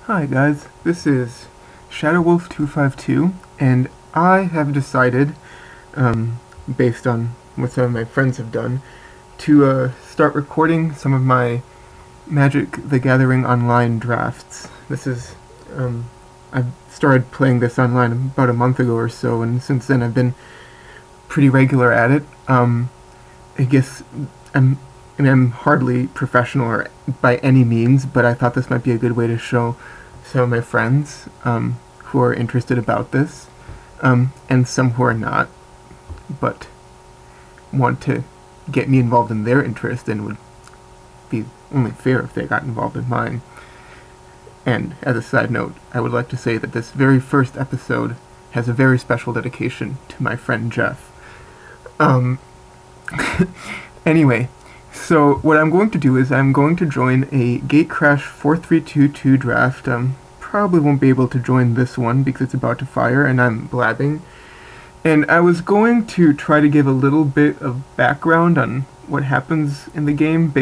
Hi guys, this is ShadowWolf252, and I have decided, based on what some of my friends have done, to start recording some of my Magic the Gathering online drafts. I've started playing this online about a month ago or so, and since then I've been pretty regular at it. I guess I'm hardly professional or by any means, but I thought this might be a good way to show some of my friends who are interested about this, and some who are not, but want to get me involved in their interest and would be only fair if they got involved in mine. And as a side note, I would like to say that this very first episode has a very special dedication to my friend Jeff. Anyway, so what I'm going to do is I'm going to join a Gatecrash 4322 draft. Probably won't be able to join this one because it's about to fire and I'm blabbing. And I was going to try to give a little bit of background on what happens in the game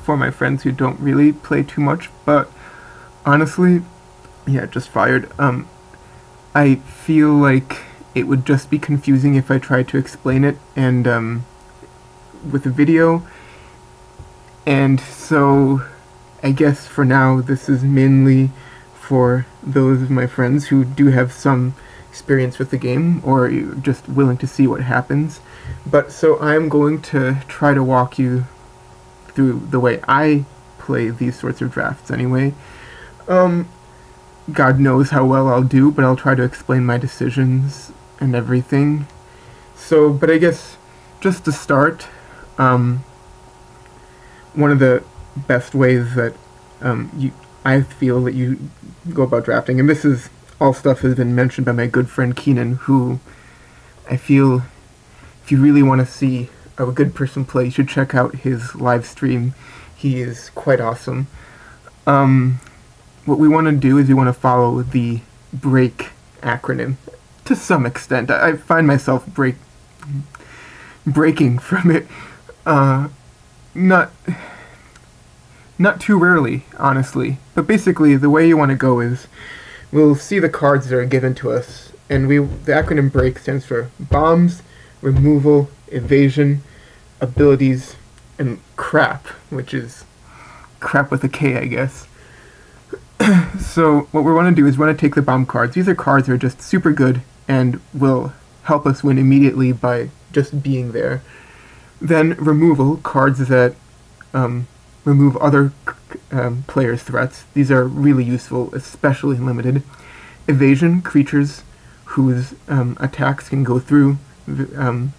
for my friends who don't really play too much, but honestly, yeah, it just fired. I feel like it would just be confusing if I tried to explain it and with a video. And so I guess for now this is mainly for those of my friends who do have some experience with the game or just willing to see what happens. But so I'm going to try to walk you through the way I play these sorts of drafts anyway. God knows how well I'll do, but I'll try to explain my decisions and everything. So, but I guess just to start, one of the best ways that I feel that you go about drafting, and this is all stuff has been mentioned by my good friend Keenan, who I feel if you really want to see a good person play, you should check out his live stream. He is quite awesome. What we want to do is we want to follow the BREAK acronym to some extent. I find myself breaking from it. Not too rarely, honestly. But basically, the way you want to go is we'll see the cards that are given to us, and the acronym BREAK stands for bombs, removal, evasion, abilities, and crap, which is crap with a K, I guess. So what we want to do is we want to take the bomb cards. These are cards that are just super good and will help us win immediately by just being there. Then removal, cards that remove other players' threats. These are really useful, especially in limited. Evasion, creatures whose attacks can go through and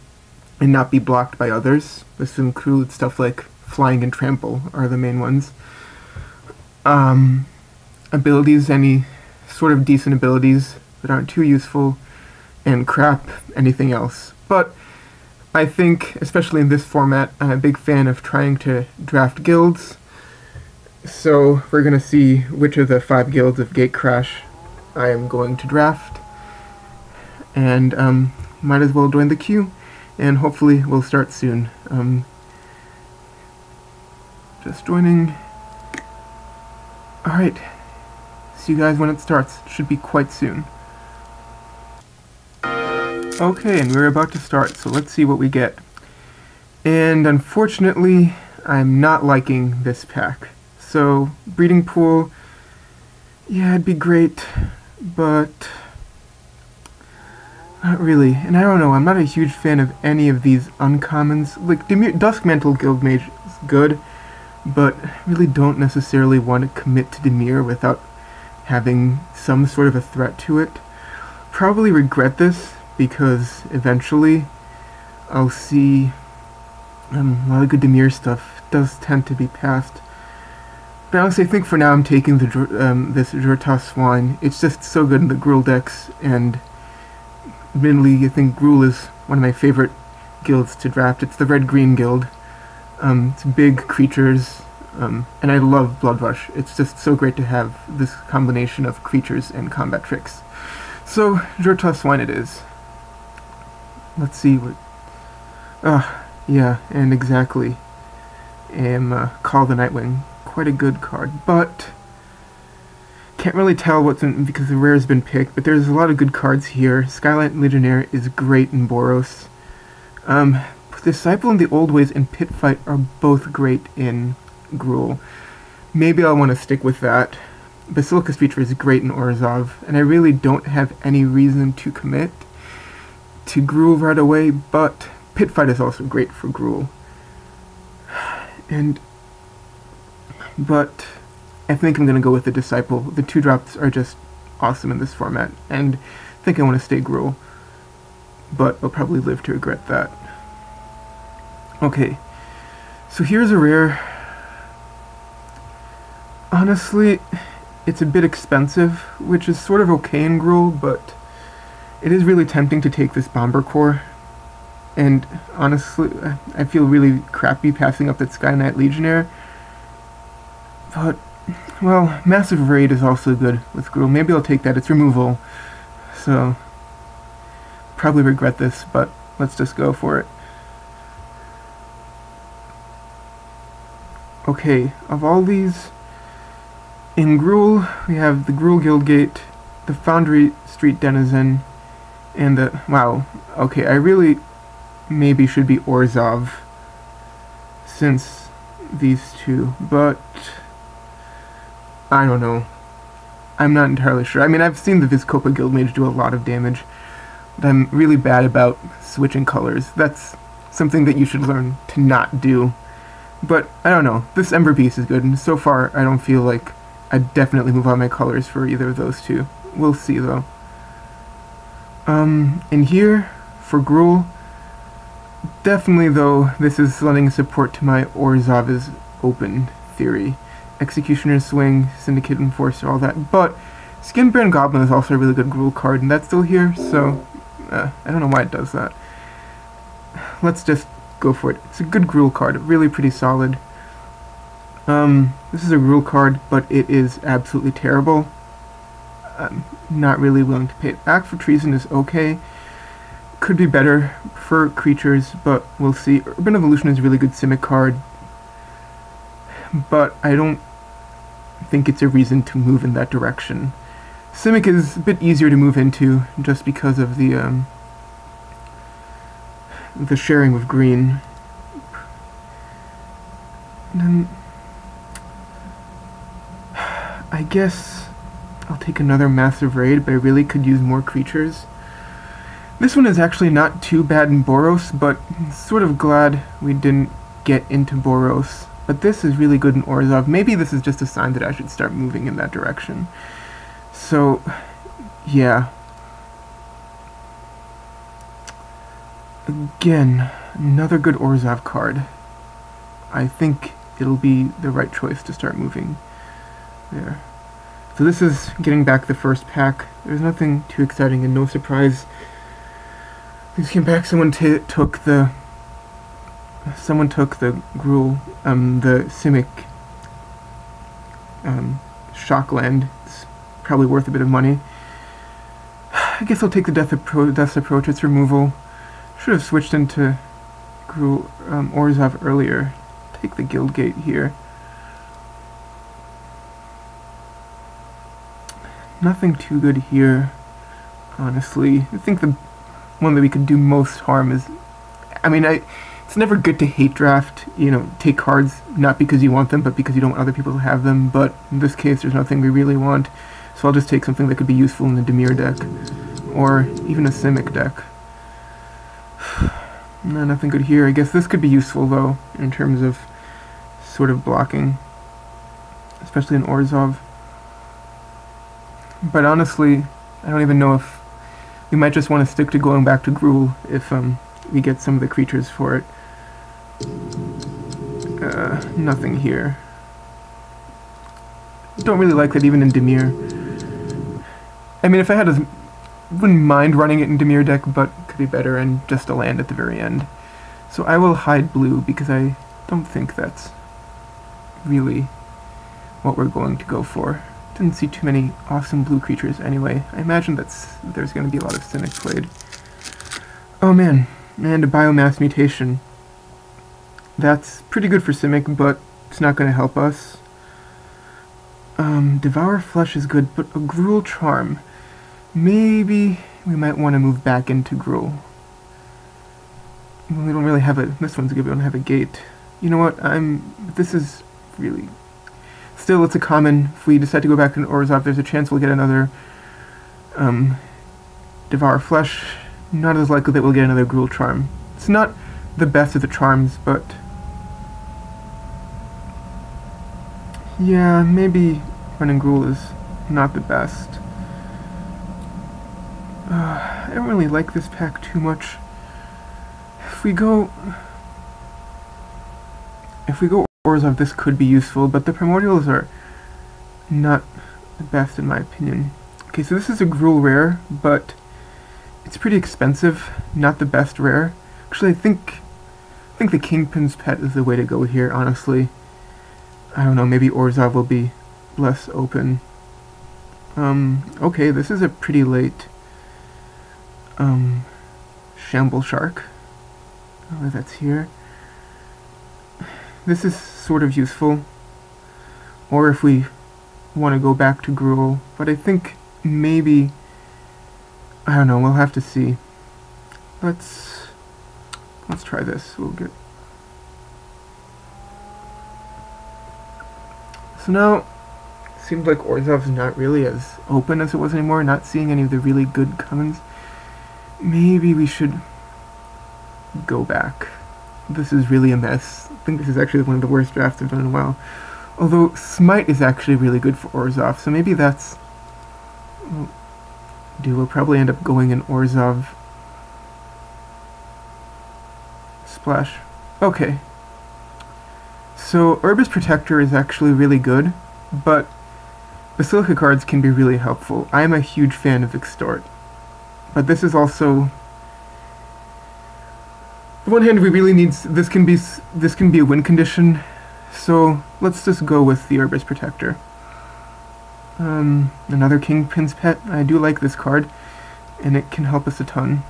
not be blocked by others. This includes stuff like flying and trample are the main ones. Abilities, any sort of decent abilities that aren't too useful, and crap, anything else. But I think, especially in this format, I'm a big fan of trying to draft guilds. So we're going to see which of the 5 guilds of Gatecrash I am going to draft. And might as well join the queue, and hopefully we'll start soon. Just joining. Alright. See you guys when it starts. It should be quite soon. Okay, and we're about to start, so let's see what we get. And unfortunately, I'm not liking this pack. So, breeding pool, yeah, it'd be great, but not really. And I don't know, I'm not a huge fan of any of these uncommons. Like, Duskmantle Guildmage is good, but I really don't necessarily want to commit to Dimir without having some sort of a threat to it. Probably regret this, because eventually I'll see a lot of good Dimir stuff. It does tend to be passed. But honestly, I think for now I'm taking the this Orzhov Swine. It's just so good in the Gruul decks, and admittedly I think Gruul is one of my favorite guilds to draft. It's the Red-Green guild. It's big creatures, and I love Blood Rush. It's just so great to have this combination of creatures and combat tricks. So, Orzhov Swine it is. Let's see what... yeah, and exactly. Call the Nightwing. Quite a good card, but Can't really tell what's in because the rare's been picked, but there's a lot of good cards here. Skylight Legionnaire is great in Boros. Disciple in the Old Ways and Pit Fight are both great in Gruul. Maybe I'll want to stick with that. Basilica's Feature is great in Orzhov, and I really don't have any reason to commit to Gruul right away, but Pit Fight is also great for Gruul. But I think I'm going to go with the Disciple. The 2-drops are just awesome in this format, and I think I want to stay Gruul, but I'll probably live to regret that. Okay, so here's a rare. Honestly, it's a bit expensive, which is sort of okay in Gruul, but it is really tempting to take this Bomber Core. And honestly, I feel really crappy passing up that Sky Knight Legionnaire. But, well, Massive Raid is also good with Gruul. Maybe I'll take that. It's removal, so probably regret this, but let's just go for it. Okay, of all these, in Gruul, we have the Gruul Guildgate, the Foundry Street Denizen, and the... Wow, okay, I really maybe should be Orzhov, since these two, but I don't know. I'm not entirely sure. I mean, I've seen the Vizkopa Guildmage do a lot of damage, but I'm really bad about switching colors. That's something that you should learn to not do. But, I don't know, this Ember Beast is good, and so far I don't feel like I'd definitely move on my colors for either of those two. We'll see, though. In here, for Gruul, definitely, though, this is lending support to my Orzhov is open theory. Executioner's Swing, Syndicate Enforcer, all that, but Skinbrand Goblin is also a really good Gruul card, and that's still here, so I don't know why it does that. Let's just go for it. It's a good Gruul card, really pretty solid. This is a Gruul card, but it is absolutely terrible. I'm not really willing to pay it back for Treason is okay. Could be better for creatures, but we'll see. Urban Evolution is a really good Simic card, but I don't think it's a reason to move in that direction. Simic is a bit easier to move into, just because of the sharing with green. And then I guess I'll take another Massive Raid, but I really could use more creatures. This one is actually not too bad in Boros, but sort of glad we didn't get into Boros. But this is really good in Orzhov. Maybe this is just a sign that I should start moving in that direction. So, yeah. Again, another good Orzhov card. I think it'll be the right choice to start moving there. So this is getting back the first pack. There's nothing too exciting and no surprise. These came back. Someone took the Gruul, the Simic Shockland. It's probably worth a bit of money. I guess I'll take the Death's Approach. It's removal. Should have switched into Gruul Orzhov earlier. Take the Guildgate here. Nothing too good here, honestly. I think the one that we could do most harm is... I mean, it's never good to hate draft, you know, take cards not because you want them, but because you don't want other people to have them, but in this case there's nothing we really want, so I'll just take something that could be useful in the Dimir deck, or even a Simic deck. No, nothing good here. I guess this could be useful, though, in terms of sort of blocking, especially in Orzhov. But honestly, I don't even know if... We might just want to stick to going back to Gruul if we get some of the creatures for it. Nothing here. Don't really like that even in Dimir. I mean, if I had a... Wouldn't mind running it in Dimir deck, but could be better and just a land at the very end. So I will hide blue because I don't think that's really what we're going to go for. Didn't see too many awesome blue creatures anyway. I imagine there's going to be a lot of Simic played. Oh man, and a Biomass Mutation. That's pretty good for Simic, but it's not going to help us. Devour Flesh is good, but a Gruul Charm. Maybe we might want to move back into Gruul. We don't really have a... This one's good, we don't have a gate. You know what, this is really... Still, it's a common. If we decide to go back in Orzhov, there's a chance we'll get another Devour Flesh. Not as likely that we'll get another Gruul Charm. It's not the best of the charms, but... Yeah, maybe running Gruul is not the best. I don't really like this pack too much. If we go Orzhov, this could be useful, but the Primordials are not the best in my opinion. Okay, so this is a Gruul rare, but it's pretty expensive, not the best rare. Actually, I think the Kingpin's Pet is the way to go here, honestly. I don't know, maybe Orzhov will be less open. Okay, this is a pretty late Shamble Shark. Oh, that's here. This is sort of useful. Or if we want to go back to Gruul, but I think maybe, I don't know, we'll have to see. Let's try this. We'll get... So now, seems like Orzhov's not really as open as it was anymore, not seeing any of the really good commons. Maybe we should go back. This is really a mess. I think this is actually one of the worst drafts I've done in a while. Although Smite is actually really good for Orzhov, so maybe that's... We'll probably end up going in Orzhov. Splash. Okay. So Herbis Protector is actually really good, but Basilica cards can be really helpful. I am a huge fan of Extort, but this is also... On the one hand, we really need... This can be a win condition, so let's just go with the Herbis Protector. Another Kingpin's Pet. I do like this card, and it can help us a ton.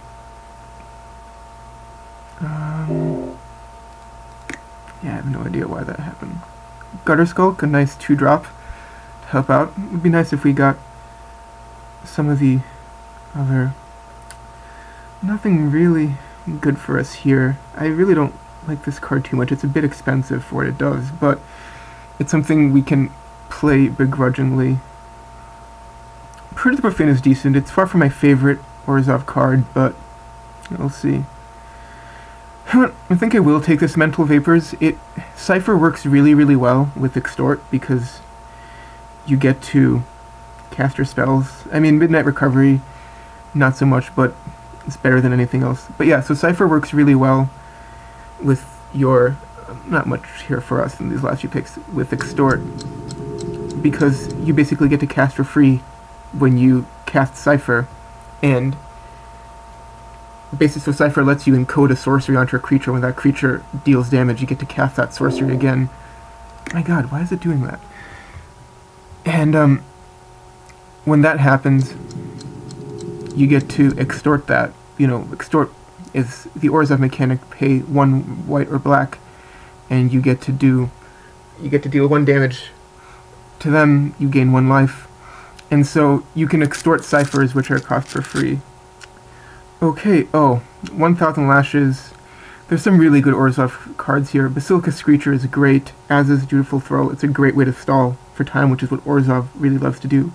Yeah, I have no idea why that happened. Gutter Skulk, a nice 2-drop to help out. It would be nice if we got some of the other... Nothing really good for us here. I really don't like this card too much. It's a bit expensive for what it does, but it's something we can play begrudgingly. Pretty Profane is decent. It's far from my favorite Orzhov card, but we'll see. I think I will take this Mental Vapors. Cypher works really, really well with Extort because you get to cast your spells. I mean, Midnight Recovery, not so much, but it's better than anything else. But yeah, so Cypher works really well with your... Not much here for us in these last few picks with Extort, because you basically get to cast for free when you cast Cypher, and basically, so Cypher lets you encode a sorcery onto a creature. When that creature deals damage, you get to cast that sorcery again. My god, why is it doing that? And when that happens, you get to extort that. You know, extort is the Orzhov mechanic. Pay 1 white or black, and you get to deal 1 damage to them. You gain 1 life, and so you can extort ciphers, which are cost for free. Okay, 1,000 Lashes. There's some really good Orzhov cards here. Basilica Screecher is great, as is Dutiful Throw. It's a great way to stall for time, which is what Orzhov really loves to do.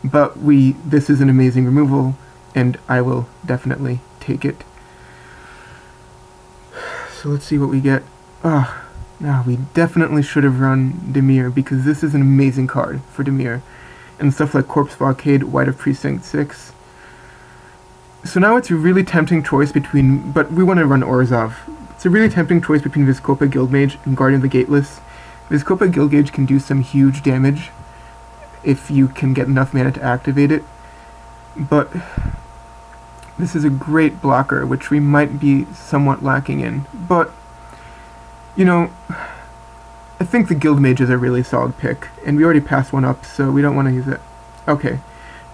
But this is an amazing removal, and I will definitely take it. So let's see what we get. We definitely should have run Dimir, because this is an amazing card for Dimir. And stuff like Corpse Blockade, White of Precinct 6. So now it's a really tempting choice between, but we want to run Orzhov. It's a really tempting choice between Vizkopa Guildmage and Guardian of the Gateless. Vizkopa Guildmage can do some huge damage if you can get enough mana to activate it, but this is a great blocker, which we might be somewhat lacking in. But, you know, I think the Guildmage is a really solid pick, and we already passed one up, so we don't want to use it. Okay,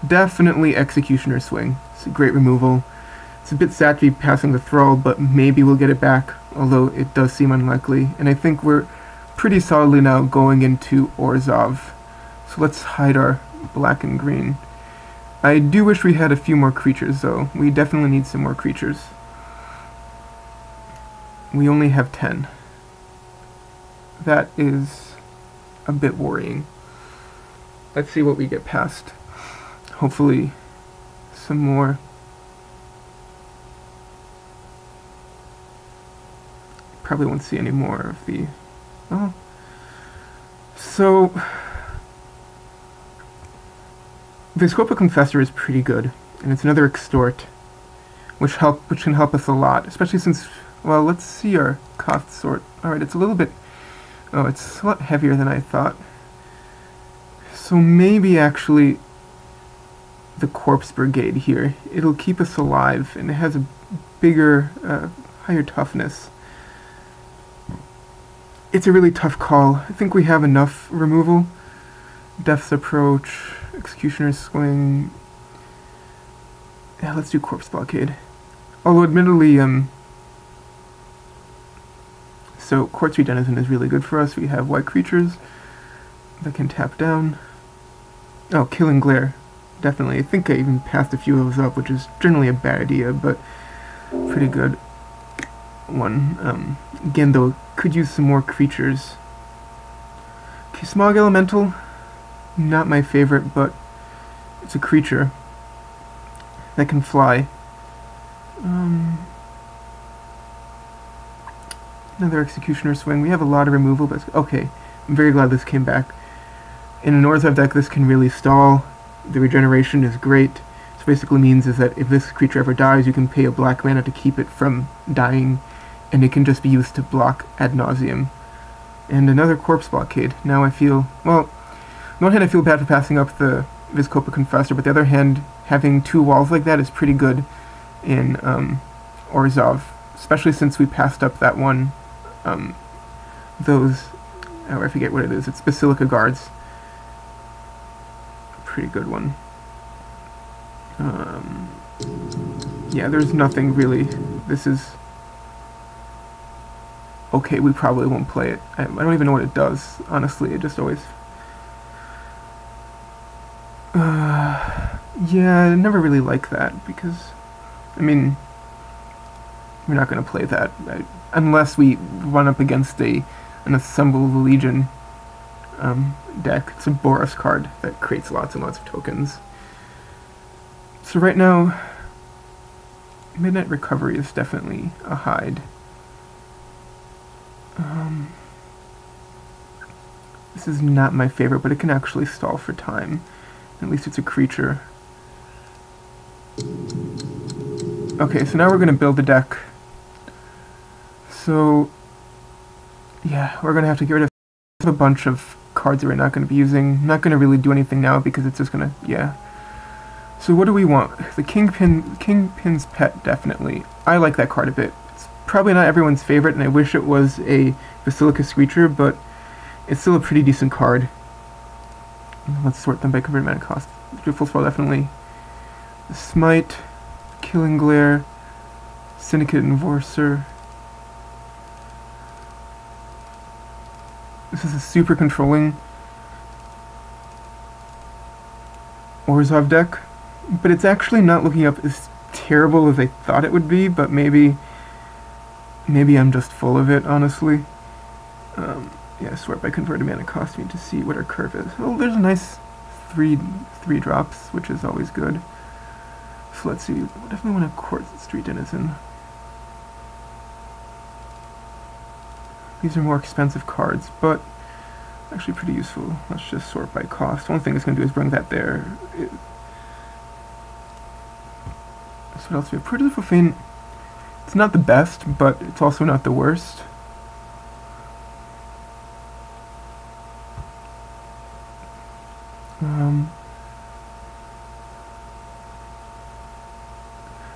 definitely Executioner Swing. It's a great removal. It's a bit sad to be passing the Thrall, but maybe we'll get it back, although it does seem unlikely. And I think we're pretty solidly now going into Orzhov. So let's hide our black and green. I do wish we had a few more creatures, though. We definitely need some more creatures. We only have 10. That is a bit worrying. Let's see what we get past. Hopefully some more. Probably won't see any more of the... Oh. So... Viscopa Confessor is pretty good, and it's another extort, which can help us a lot, especially since... Well, let's see our cost sort. Alright, it's a little bit... Oh, it's a lot heavier than I thought. So maybe actually the Corpse Brigade here. It'll keep us alive, and it has a bigger, higher toughness. It's a really tough call. I think we have enough removal. Death's Approach, Executioner's Swing. Yeah, let's do Corpse Blockade. Although admittedly, so Quartz Denizen is really good for us. We have white creatures that can tap down. Oh, Killing Glare. Definitely. I think I even passed a few of those up, which is generally a bad idea, but pretty good one. Again, though, could use some more creatures. Okay, Smog Elemental. Not my favorite, but it's a creature that can fly. Another Executioner Swing. We have a lot of removal, but okay. I'm very glad this came back. In an Orzhov deck, this can really stall. The regeneration is great. So basically means is that if this creature ever dies, you can pay a black mana to keep it from dying, and it can just be used to block ad nauseum. And another Corpse Blockade. Now I feel, well, on one hand I feel bad for passing up the Viscopa Confessor, but the other hand, having two walls like that is pretty good in Orzhov, especially since we passed up that one, those, oh, I forget what it is, it's Basilica Guards. Pretty good one. Yeah, there's nothing really. This is okay. We probably won't play it. I don't even know what it does, honestly. It just always yeah, I never really like that, because I mean, we're not going to play that unless we run up against an Assemble the Legion deck. It's a Boros card that creates lots and lots of tokens. So right now, Midnight Recovery is definitely a hide. This is not my favorite, but it can actually stall for time. At least it's a creature. Okay, so now we're going to build the deck. So, yeah, we're going to have to get rid of a bunch of cards that we're not going to be using. Not going to really do anything now because it's just going to, yeah. So what do we want? The Kingpin's Pet, definitely. I like that card a bit. It's probably not everyone's favorite, and I wish it was a Basilica Screecher, but it's still a pretty decent card. Let's sort them by converted mana cost. Beautiful Spell, definitely. Smite, Killing Glare, Syndicate Enforcer. This is a super controlling Orzhov deck, but it's actually not looking up as terrible as I thought it would be, but maybe I'm just full of it, honestly. Yeah, sort by converted mana cost. We need to see what our curve is. Oh, there's a nice three drops, which is always good. So let's see. We definitely want a Quartz Street Denizen. These are more expensive cards, but actually pretty useful. Let's just sort by cost. One thing it's going to do is bring that there. So what else do we have? Purge Profane. It's not the best, but it's also not the worst.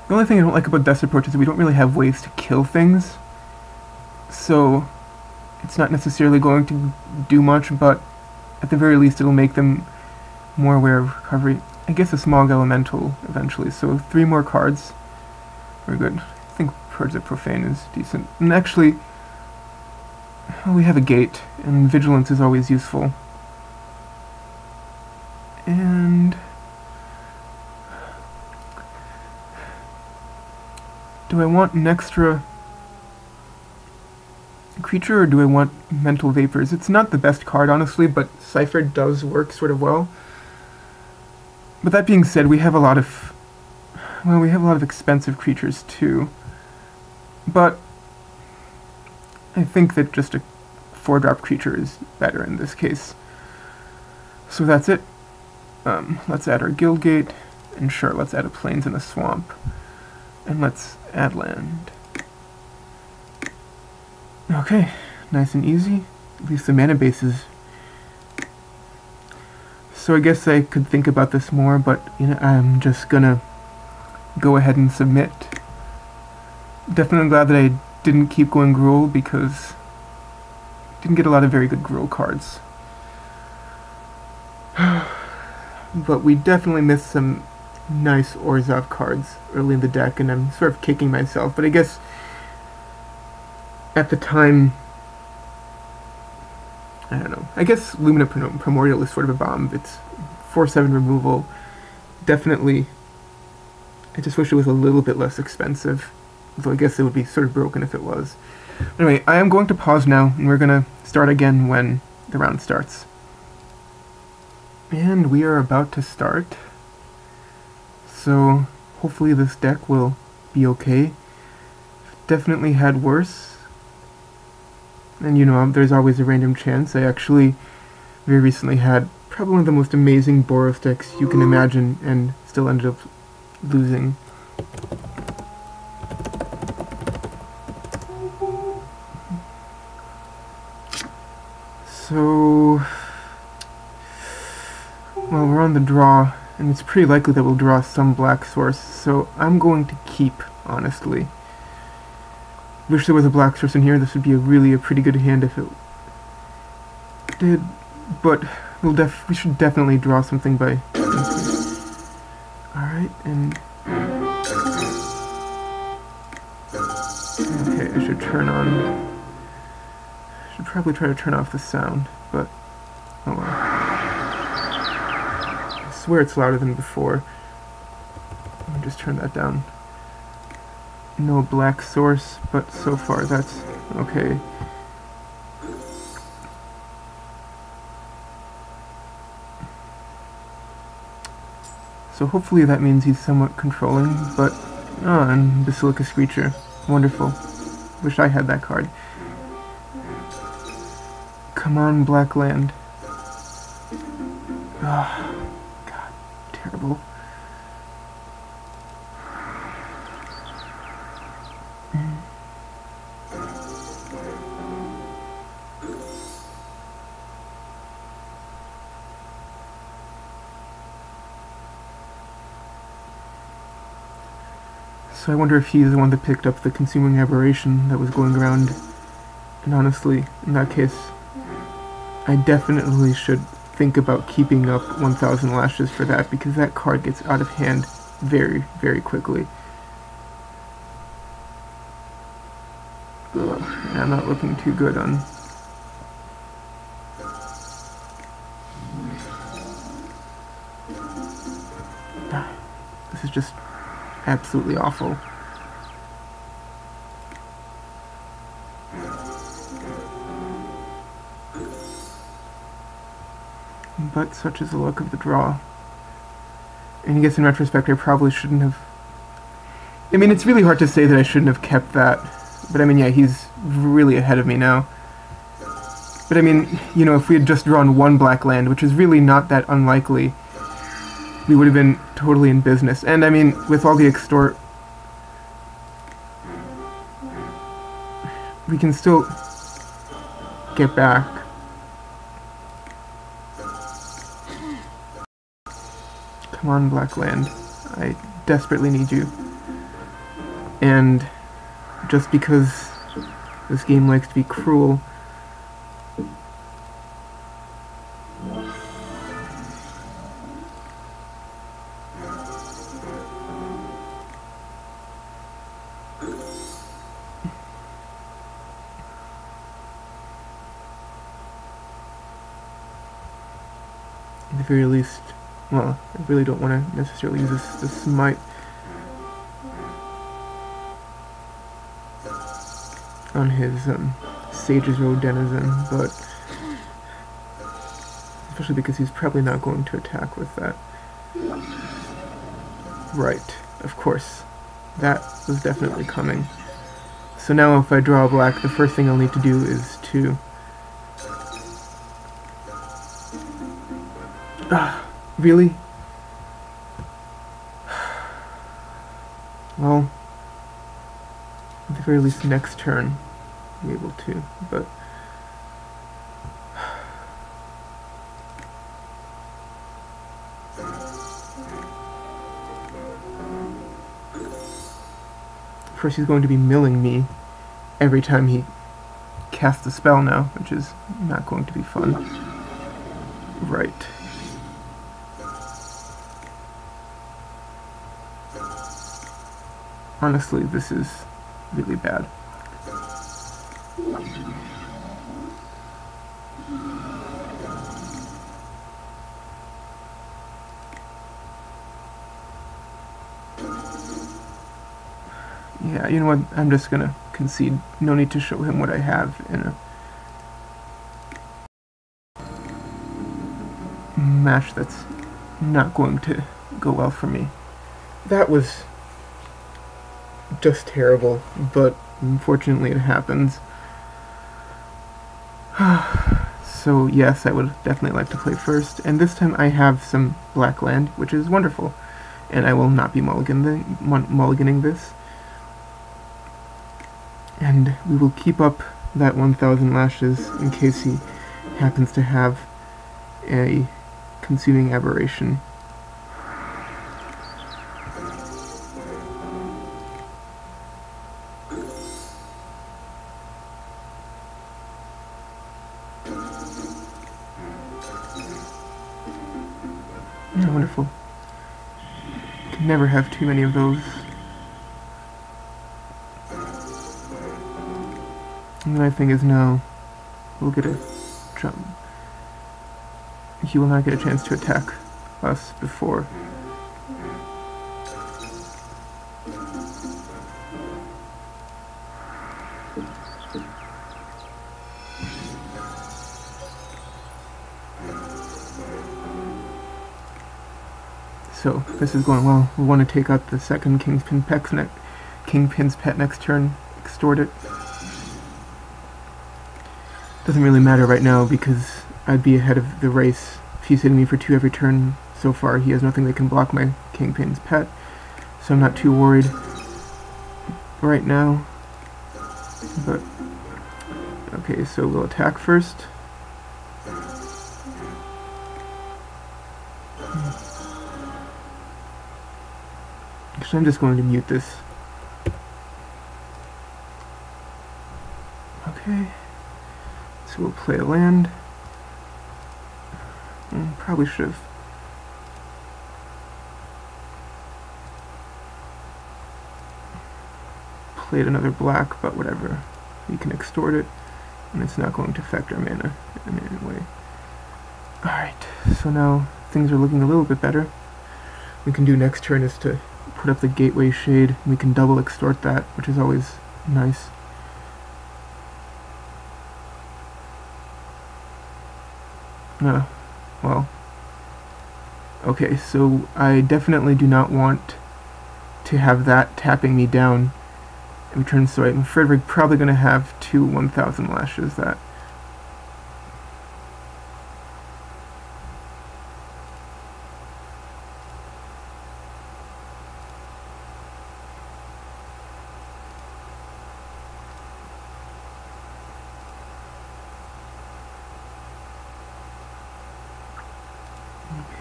The only thing I don't like about Death's Approach is we don't really have ways to kill things, so it's not necessarily going to do much, but at the very least it'll make them more aware of recovery. I guess a Smog Elemental eventually, so 3 more cards. Very good. I think Purge the Profane is decent. And actually, well, we have a Gate, and Vigilance is always useful. And do I want an extra creature, or do I want Mental Vapors? It's not the best card, honestly, but Cypher does work sort of well. But that being said, we have a lot of, well, we have a lot of expensive creatures too. But I think that just a 4-drop creature is better in this case. So that's it. Let's add our Guildgate, and sure, let's add a Plains and a Swamp. And let's add land. Okay, nice and easy. At least the mana base is... So I guess I could think about this more, but you know, I'm just gonna go ahead and submit. Definitely glad that I didn't keep going Gruul, because I didn't get a lot of very good Gruul cards. But we definitely missed some nice Orzhov cards early in the deck, and I'm sort of kicking myself, but I guess at the time, I don't know, I guess Lumina Primordial is sort of a bomb. It's 4/7 removal. Definitely, I just wish it was a little bit less expensive, though I guess it would be sort of broken if it was. Anyway, I am going to pause now, and we're going to start again when the round starts. And we are about to start, so hopefully this deck will be okay. Definitely had worse. And you know, there's always a random chance. I actually very recently had probably one of the most amazing Boros decks you can imagine, and still ended up losing. So, well, we're on the draw, and it's pretty likely that we'll draw some black source, so I'm going to keep, honestly. Wish there was a black source in here. This would be a pretty good hand if it did, but we should definitely draw something by... Alright, and... Okay, I should turn on... I should probably try to turn off the sound, but... Oh well. I swear it's louder than before. Let me just turn that down. No black source, but so far that's okay. So hopefully that means he's somewhat controlling, but... Oh, and Basilica Screecher. Wonderful. Wish I had that card. Come on, black land. Oh, God, terrible. So I wonder if he's the one that picked up the Consuming Aberration that was going around. And honestly, in that case, I definitely should think about keeping up 1000 Lashes for that, because that card gets out of hand very, very quickly. Ugh, I'm not looking too good on... This is just absolutely awful. But such is the luck of the draw. And I guess in retrospect I probably shouldn't have... I mean, it's really hard to say that I shouldn't have kept that. But I mean, yeah, he's really ahead of me now. But I mean, you know, if we had just drawn one black land, which is really not that unlikely, we would have been totally in business. And I mean, with all the extort, we can still get back. Come on, black land. I desperately need you. And just because this game likes to be cruel, at the very least, well, I really don't want to necessarily use this smite on his Sage's Road Denizen, but especially because he's probably not going to attack with that. Right, of course. That was definitely coming. So now if I draw a black, the first thing I'll need to do is to... really? Well, at the very least next turn, I'll be able to, but... First he's going to be milling me every time he casts a spell now, which is not going to be fun. Right. Honestly, this is really bad. Yeah, you know what, I'm just gonna concede. No need to show him what I have in a match that's not going to go well for me. That was just terrible, but unfortunately it happens. So yes, I would definitely like to play first, and this time I have some black land, which is wonderful, and I will not be mulliganing this. And we will keep up that 1,000 lashes in case he happens to have a consuming aberration. Yeah, wonderful. Can never have too many of those. And the nice thing is now we'll get a jump. He will not get a chance to attack us before. So this is going well. We want to take out the second Kingpin's Pet next turn, extort it. Doesn't really matter right now because I'd be ahead of the race if he's hitting me for 2 every turn. So far he has nothing that can block my Kingpin's Pet, so I'm not too worried right now. But okay, so we'll attack first. Actually, I'm just going to mute this. Okay. So we'll play a land. Probably should have played another black, but whatever. We can extort it, and it's not going to affect our mana in any way. Alright, so now things are looking a little bit better. We can do next turn is to put up the Gateway Shade. We can double extort that, which is always nice. Well, okay, so I definitely do not want to have that tapping me down in return, so I'm afraid we're probably going to have 2 1,000 lashes that.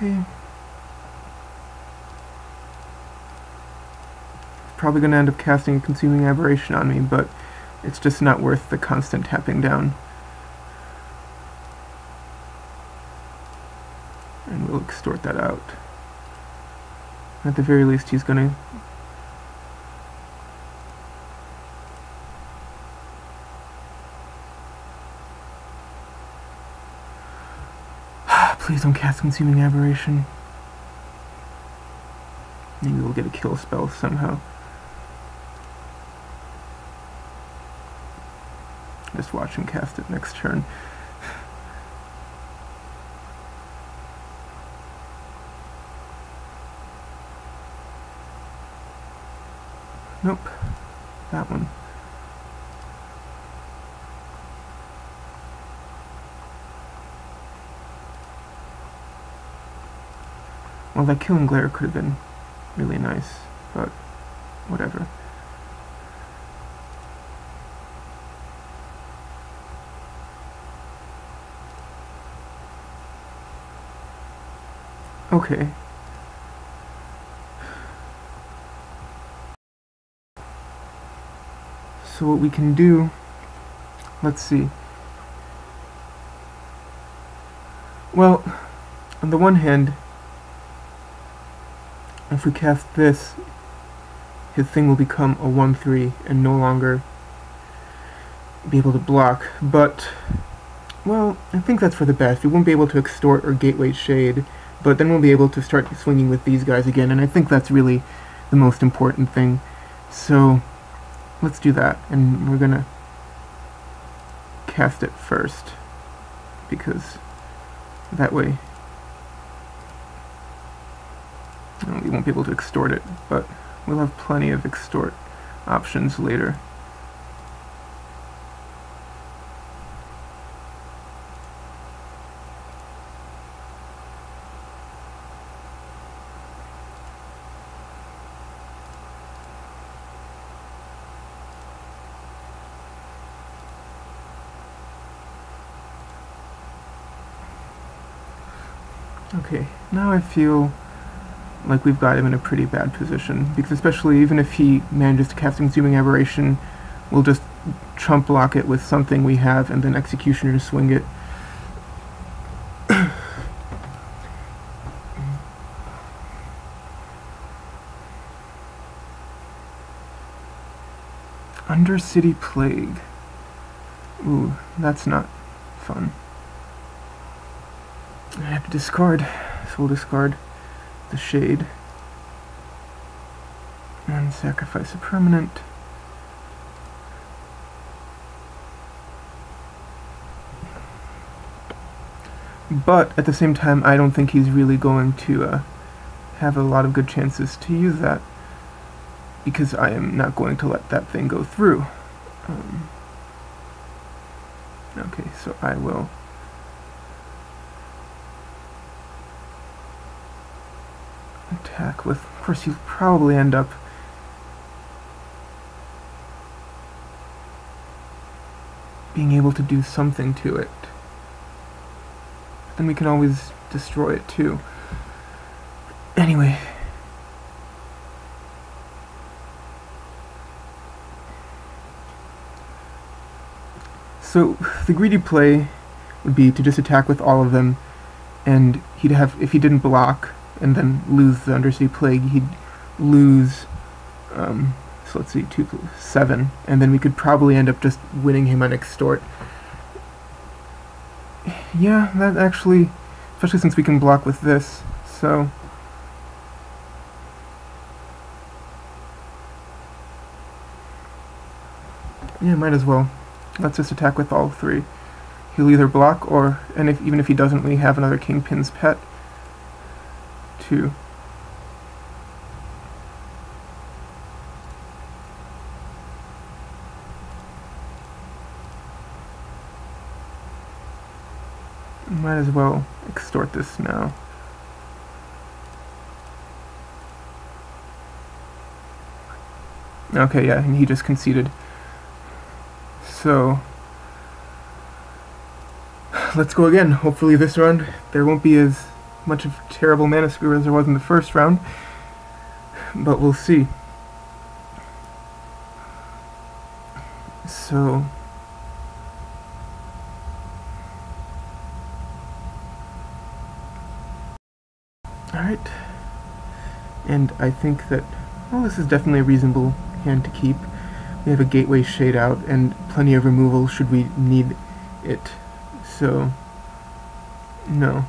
Okay. Probably going to end up casting a Consuming Aberration on me, but it's just not worth the constant tapping down. And we'll extort that out. At the very least, he's going to... Please don't cast Consuming Aberration. Maybe we'll get a kill spell somehow. Just watch him cast it next turn. Nope. That one. Well, that Killing Glare could have been really nice, but whatever. Okay. So what we can do, let's see. Well, on the one hand, if we cast this, his thing will become a 1/3 and no longer be able to block, but, well, I think that's for the best. We won't be able to extort or gateway shade, but then we'll be able to start swinging with these guys again, and I think that's really the most important thing. So, let's do that, and we're gonna cast it first, because that way we won't be able to extort it, but we'll have plenty of extort options later. Okay, now I feel like we've got him in a pretty bad position, because especially even if he manages to cast Consuming Aberration, we'll just trump block it with something we have and then Executioner swing it. Undercity Plague. Ooh, that's not fun. I have to discard, so we'll discard the Shade and sacrifice a permanent. But at the same time, I don't think he's really going to have a lot of good chances to use that, because I am not going to let that thing go through. Okay, so I will attack with, of course you'll probably end up being able to do something to it. Then we can always destroy it too. Anyway. So the greedy play would be to just attack with all of them, and he'd have, if he didn't block and then lose the Undercity Plague, he'd lose, so let's see, 7, and then we could probably end up just winning him on Extort. Yeah, that actually, especially since we can block with this, so... yeah, might as well. Let's just attack with all 3. He'll either block, or, and even if he doesn't, we have another Kingpin's Pet. 2. Might as well extort this now. Okay, yeah, and he just conceded. So, let's go again. Hopefully this round there won't be as much of terrible mana screw as there was in the first round, but we'll see. So, alright, and I think that, well, this is definitely a reasonable hand to keep. We have a Gateway Shade out and plenty of removal should we need it, so no.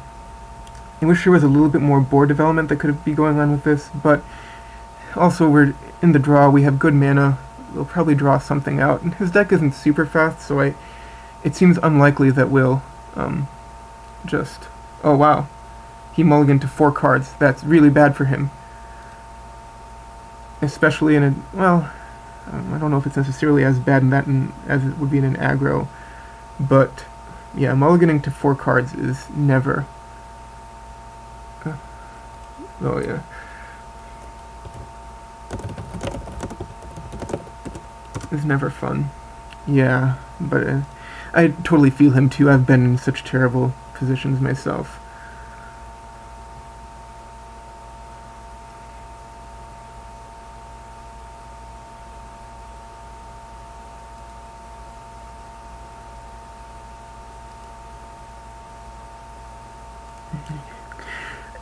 I wish there was a little bit more board development that could be going on with this, but also we're in the draw, we have good mana, we'll probably draw something out. And his deck isn't super fast, so it seems unlikely that we'll just... Oh wow, he mulliganed to 4 cards. That's really bad for him. Especially in a... well, I don't know if it's necessarily as bad in that as it would be in an aggro, but yeah, mulliganing to 4 cards is never... oh yeah. Is never fun. Yeah, but I totally feel him too. I've been in such terrible positions myself.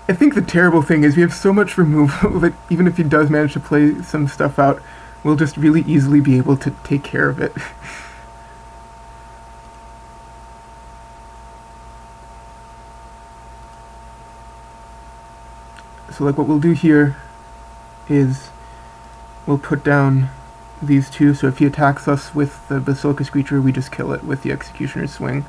I think the terrible thing is we have so much removal that even if he does manage to play some stuff out, we'll just really easily be able to take care of it. So like what we'll do here is we'll put down these two, so if he attacks us with the Basilicus creature, we just kill it with the Executioner's Swing.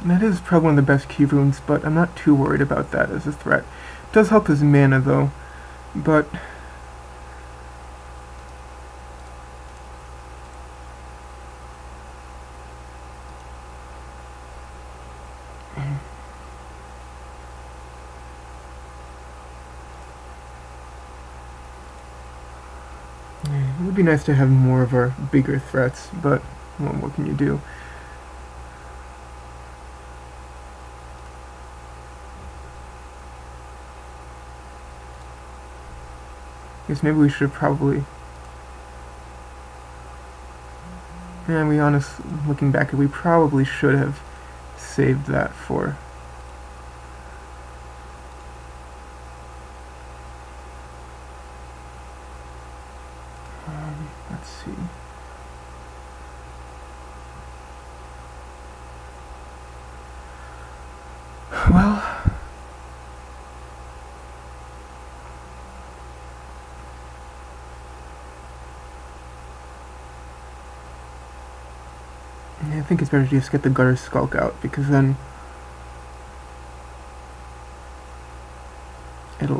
That is probably one of the best key runes, but I'm not too worried about that as a threat. It does help his mana though, but... it would be nice to have more of our bigger threats, but well, what can you do? Guess maybe we should probably... and we honestly, looking back, we probably should have saved that for... let's see... well... I think it's better to just get the Gutter Skulk out, because then it'll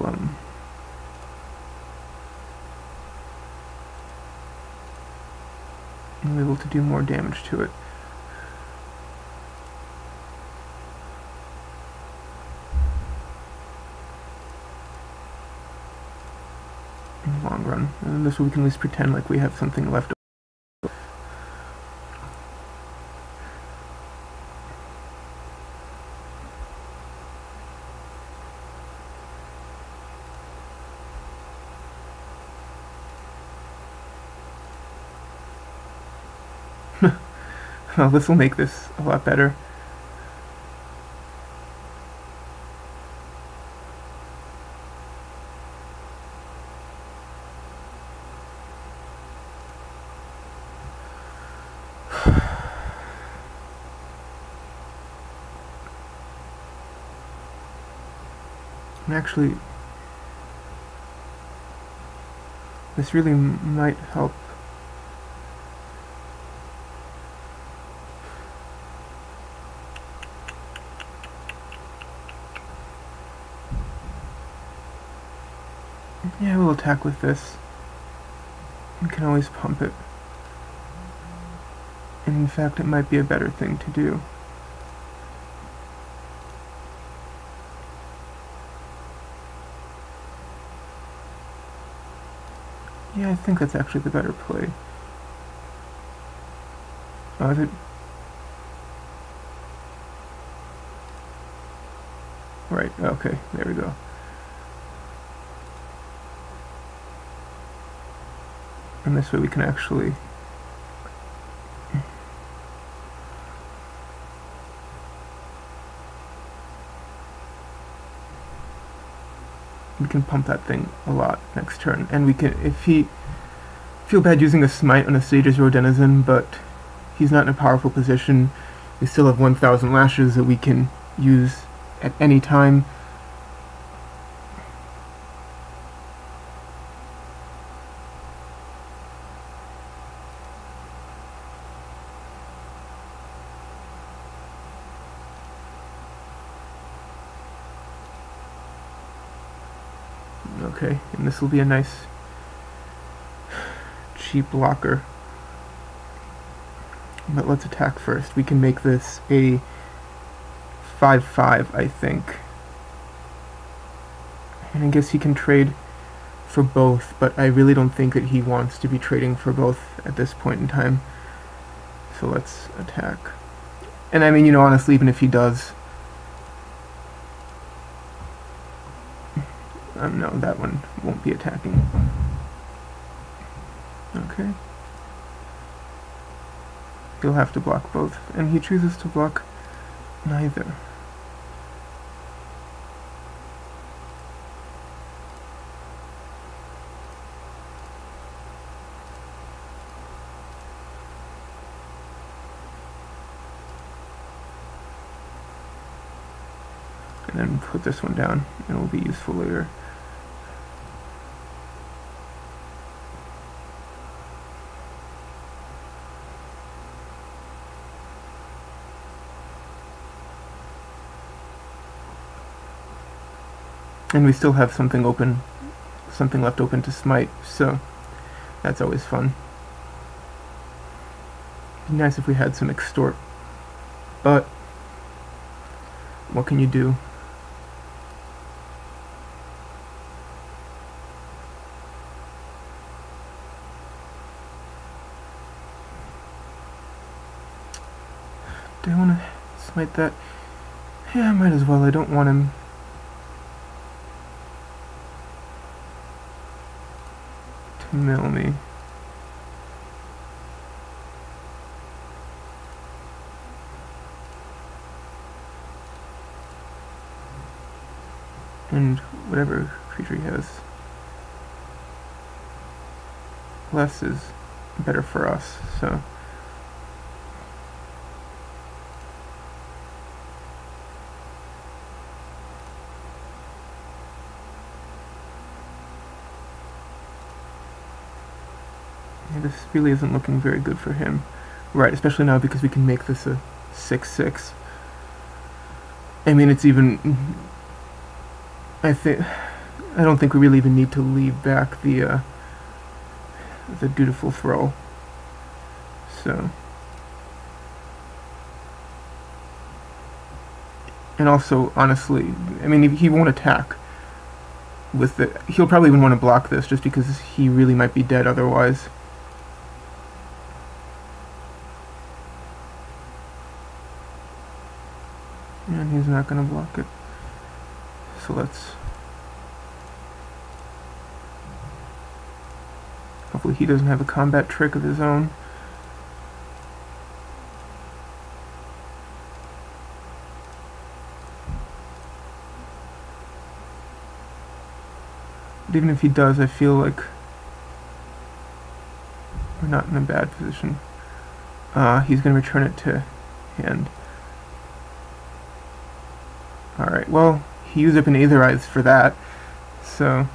we'll be able to do more damage to it. In the long run. And this way we can at least pretend like we have something left over. Well, this will make this a lot better. And actually, this really might help. Yeah, we'll attack with this. We can always pump it. And in fact, it might be a better thing to do. Yeah, I think that's actually the better play. Oh, is it? Right, okay, there we go. And this way we can actually pump that thing a lot next turn. And we can, if he feel bad using a smite on a Sage's Row Denizen, but he's not in a powerful position. We still have 1,000 lashes that we can use at any time. Okay, and this will be a nice cheap blocker. But let's attack first. We can make this a 5/5, I think. And I guess he can trade for both, but I really don't think that he wants to be trading for both at this point in time. So let's attack. And I mean, you know, honestly, even if he does, no, that one won't be attacking. Okay. He'll have to block both, and he chooses to block neither. And then put this one down, and it will be useful later. And we still have something left open to smite, so that's always fun. It'd be nice if we had some extort, but what can you do? Do I want to smite that? Yeah, I might as well. I don't want him to mill me. And whatever creature he has, less is better for us, so. Yeah, this really isn't looking very good for him. Right, especially now because we can make this a 6/6. I mean, it's even... I don't think we really even need to leave back the dutiful throw. So, and also, honestly, I mean, he won't attack with the. He'll probably even want to block this just because he really might be dead otherwise. And he's not going to block it. So let's... Hopefully he doesn't have a combat trick of his own. But even if he does, I feel like we're not in a bad position. He's going to return it to hand. Alright, well, he used up an Aetherize for that, so...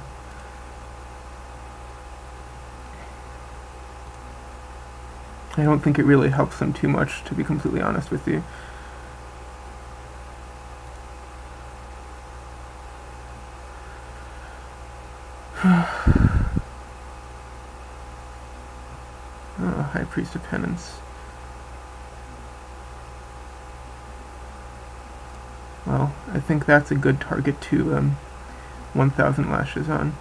I don't think it really helps him too much, to be completely honest with you. High Priest of Penance. Well, I think that's a good target to 1,000 lashes on.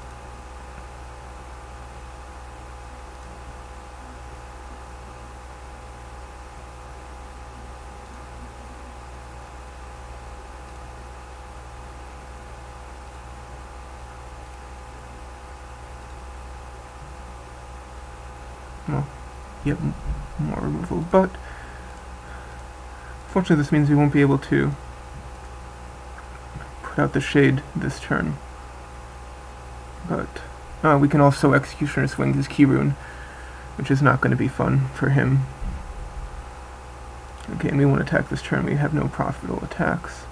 well, yet more removal, but fortunately this means we won't be able to put out the shade this turn. But we can also Executioner swing his key rune, which is not going to be fun for him. Okay, and we won't attack this turn. We have no profitable attacks.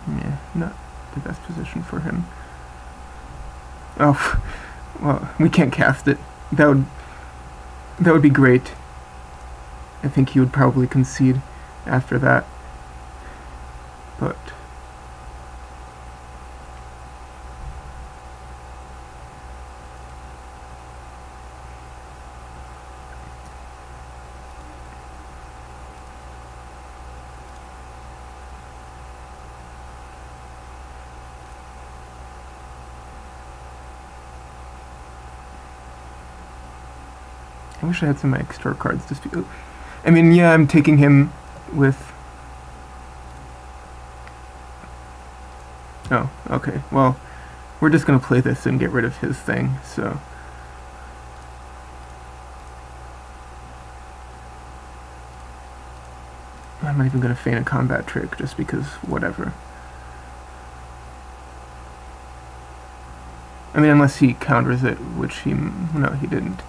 Yeah, not the best position for him. Oh, well, we can't cast it. That would be great. I think he would probably concede after that. But I wish I had some of my extra cards to speak. I mean, yeah, I'm taking him with... Oh, okay. Well, we're just gonna play this and get rid of his thing, so... I'm not even gonna feign a combat trick, just because whatever. I mean, unless he counters it, which he... No, he didn't.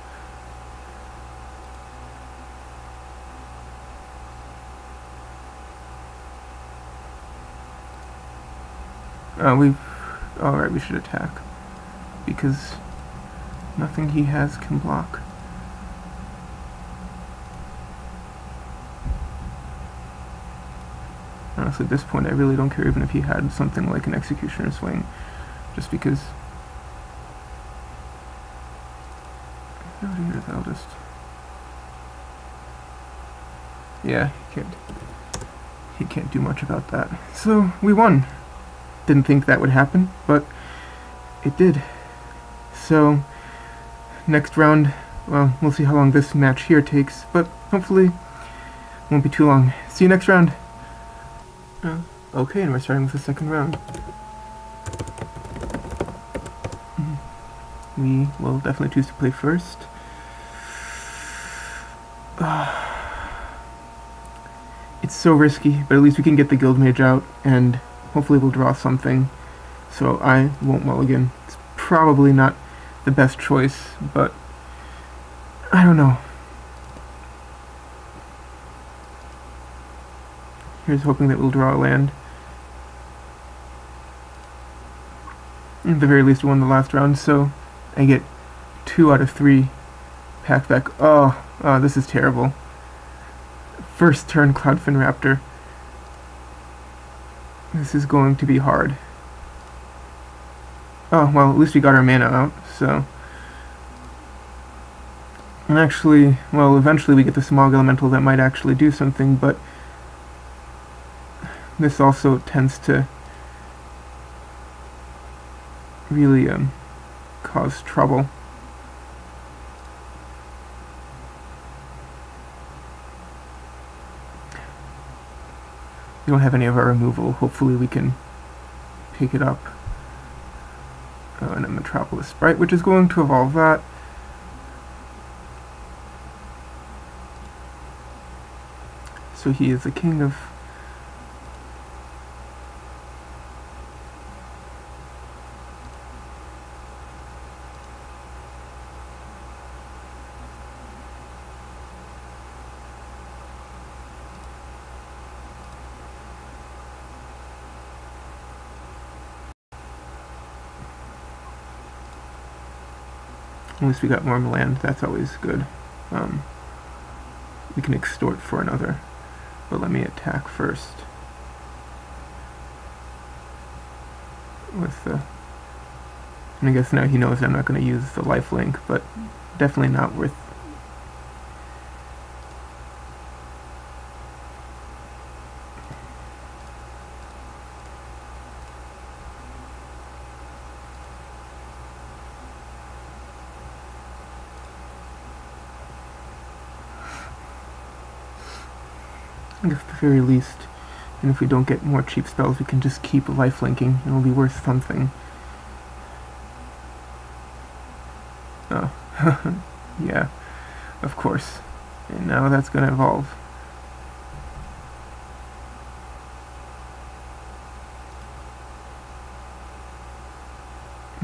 Alright, we should attack. Because nothing he has can block. Honestly, at this point, I really don't care even if he had something like an Executioner swing. Just because... Oh, here's the eldest. Yeah, he can't do much about that. So, we won. Didn't think that would happen, but it did. So, next round, well, we'll see how long this match here takes, but hopefully won't be too long. See you next round. Okay, and we're starting with the second round. We will definitely choose to play first. It's so risky, but at least we can get the Guild Mage out, and hopefully we'll draw something, so I won't mulligan. It's probably not the best choice, but I don't know. Here's hoping that we'll draw a land. At the very least we won the last round, so I get 2 out of 3 pack back. Oh, this is terrible. First turn Cloudfin Raptor. This is going to be hard. Oh, well, at least we got our mana out, so... And actually, well, eventually we get the Smog Elemental that might actually do something, but... This also tends to really, cause trouble. We don't have any of our removal. Hopefully we can pick it up. And a Metropolis Sprite, which is going to evolve that. So he is the king of... At least we got more land, that's always good. We can extort for another, but let me attack first. with the... And I guess now he knows I'm not going to use the lifelink, but definitely not worth... I guess at the very least, and if we don't get more cheap spells, we can just keep lifelinking. It'll be worth something. Oh, yeah, of course. And now that's going to evolve.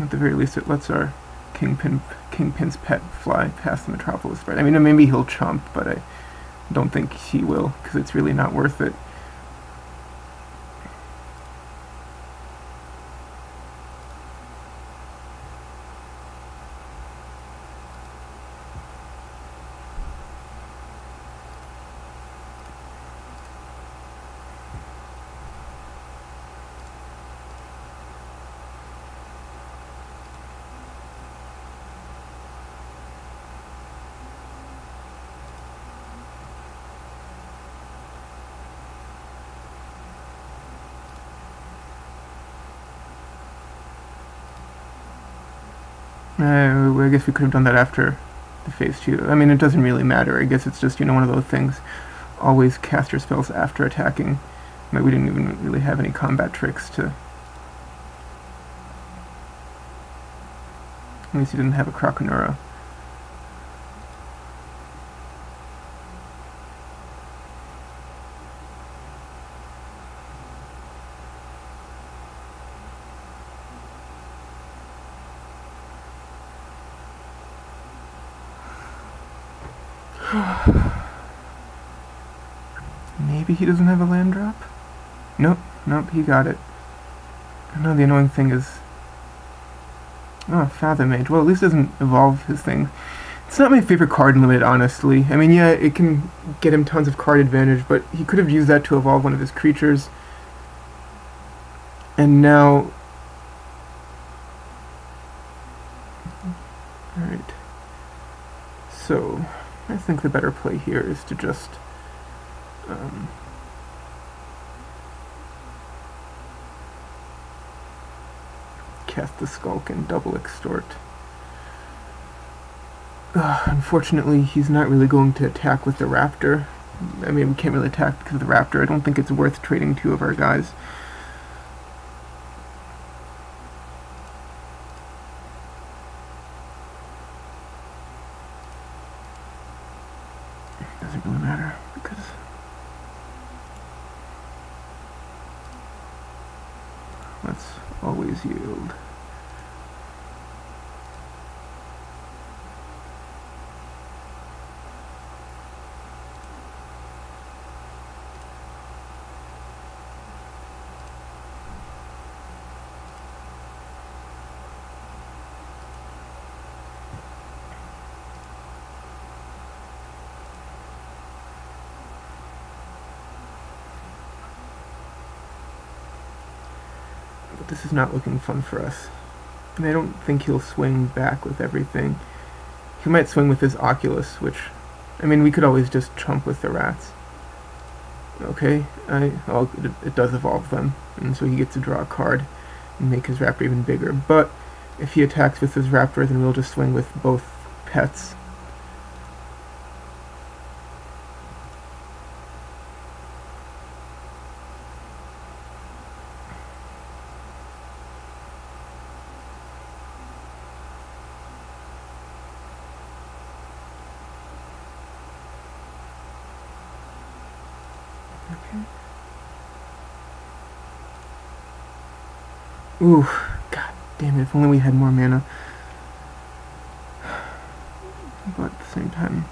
At the very least, it lets our Kingpin's pet fly past the Metropolis. Right? I mean, maybe he'll chomp, but I don't think he will, because it's really not worth it. I guess we could have done that after the phase 2. I mean, it doesn't really matter. I guess it's just, you know, one of those things. Always cast your spells after attacking. But we didn't even really have any combat tricks to... At least he didn't have a Krakenura. Maybe he doesn't have a land drop? Nope, he got it. No, the annoying thing is... Oh, Fathom Mage. Well, at least it doesn't evolve his thing. It's not my favorite card in Limited, honestly. I mean, yeah, it can get him tons of card advantage, but he could have used that to evolve one of his creatures. And now... Alright. So, I think the better play here is to just... cast the Skulk and double extort. Unfortunately, he's not really going to attack with the Raptor. I mean, we can't really attack because of the Raptor. I don't think it's worth trading 2 of our guys. Doesn't really matter because let's always yield. But this is not looking fun for us. And I don't think he'll swing back with everything. He might swing with his Oculus, which... I mean, we could always just chump with the rats. Okay, it does evolve them, and so he gets to draw a card and make his Raptor even bigger. But if he attacks with his Raptor, then we'll just swing with both pets. Ooh, god damn it, if only we had more mana. But at the same time...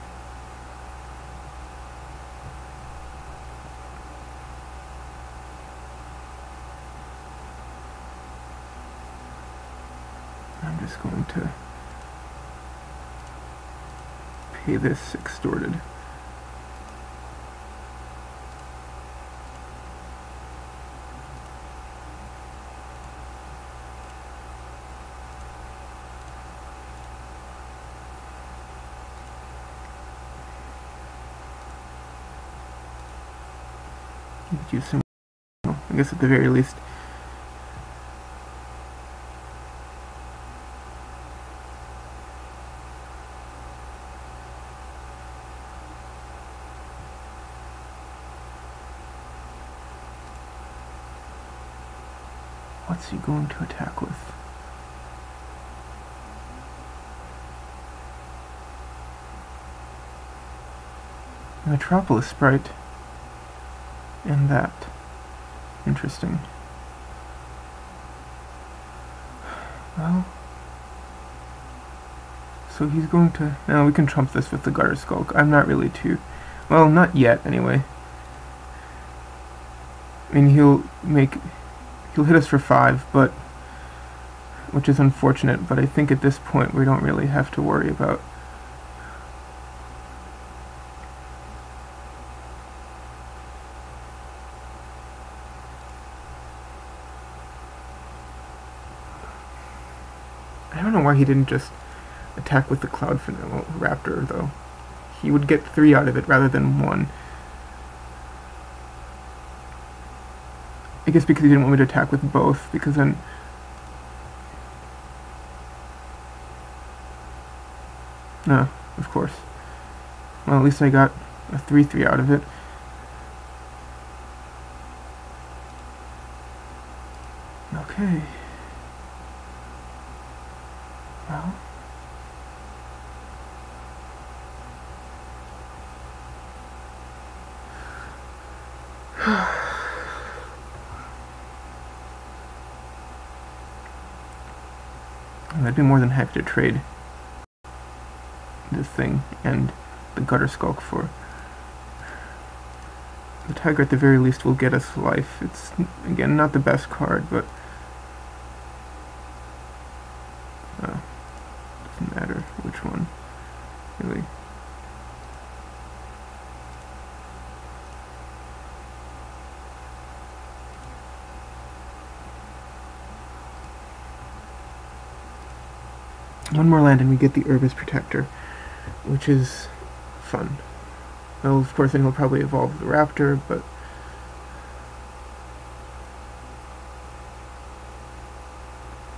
I'm just going to pay this extorted. You could use some, well, I guess at the very least. What's he going to attack with? Metropolis Sprite. And that. Interesting. Well, so he's going to... Now we can trump this with the Gutter Skulk. I'm not really too... Well, not yet, anyway. I mean, he'll hit us for 5, but... Which is unfortunate, but I think at this point we don't really have to worry about... I don't know why he didn't just attack with the Cloud Raptor, though. He would get 3 out of it rather than 1. I guess because he didn't want me to attack with both, because then... No, of course. Well, at least I got a 3/3 out of it. Okay. Well... I'd be more than happy to trade this thing and the Gutter Skulk for... The Tiger at the very least will get us life. It's, again, not the best card, but... doesn't matter which one, really. One more land and we get the Urbis Protector, which is fun. Well, of course, then he'll probably evolve the Raptor, but...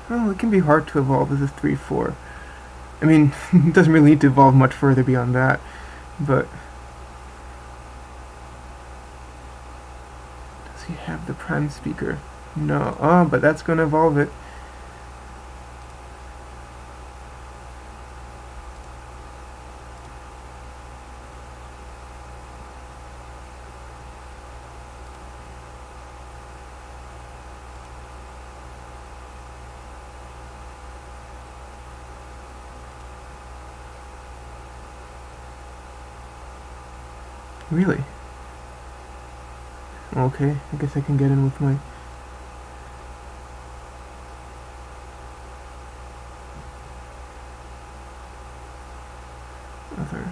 Well, it can be hard to evolve as a 3/4. I mean, it doesn't really need to evolve much further beyond that, but... Does he have the Prime Speaker? No. Oh, but that's going to evolve it. Really? Okay, I guess I can get in with my... other...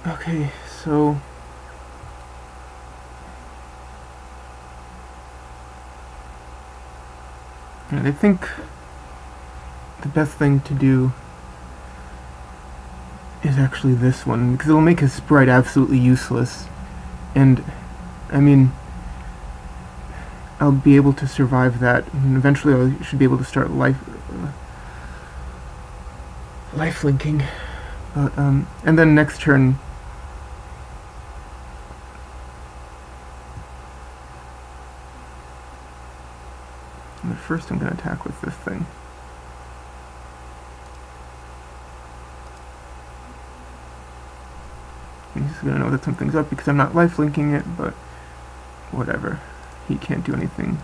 Okay, so... I think the best thing to do is actually this one, because it'll make his sprite absolutely useless. And, I mean, I'll be able to survive that, and eventually I should be able to start life linking. But, and then next turn... But first I'm going to attack with this thing. He's going to know that something's up because I'm not lifelinking it, but whatever. He can't do anything.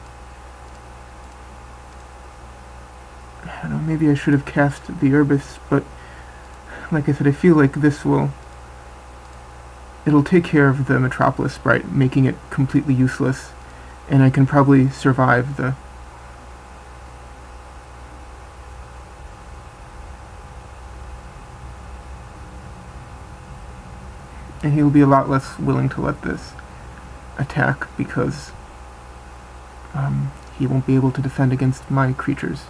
I don't know, maybe I should have cast the Urbis, but like I said, I feel like this will... It'll take care of the Metropolis sprite, making it completely useless, and I can probably survive the... and he'll be a lot less willing to let this attack because he won't be able to defend against my creatures.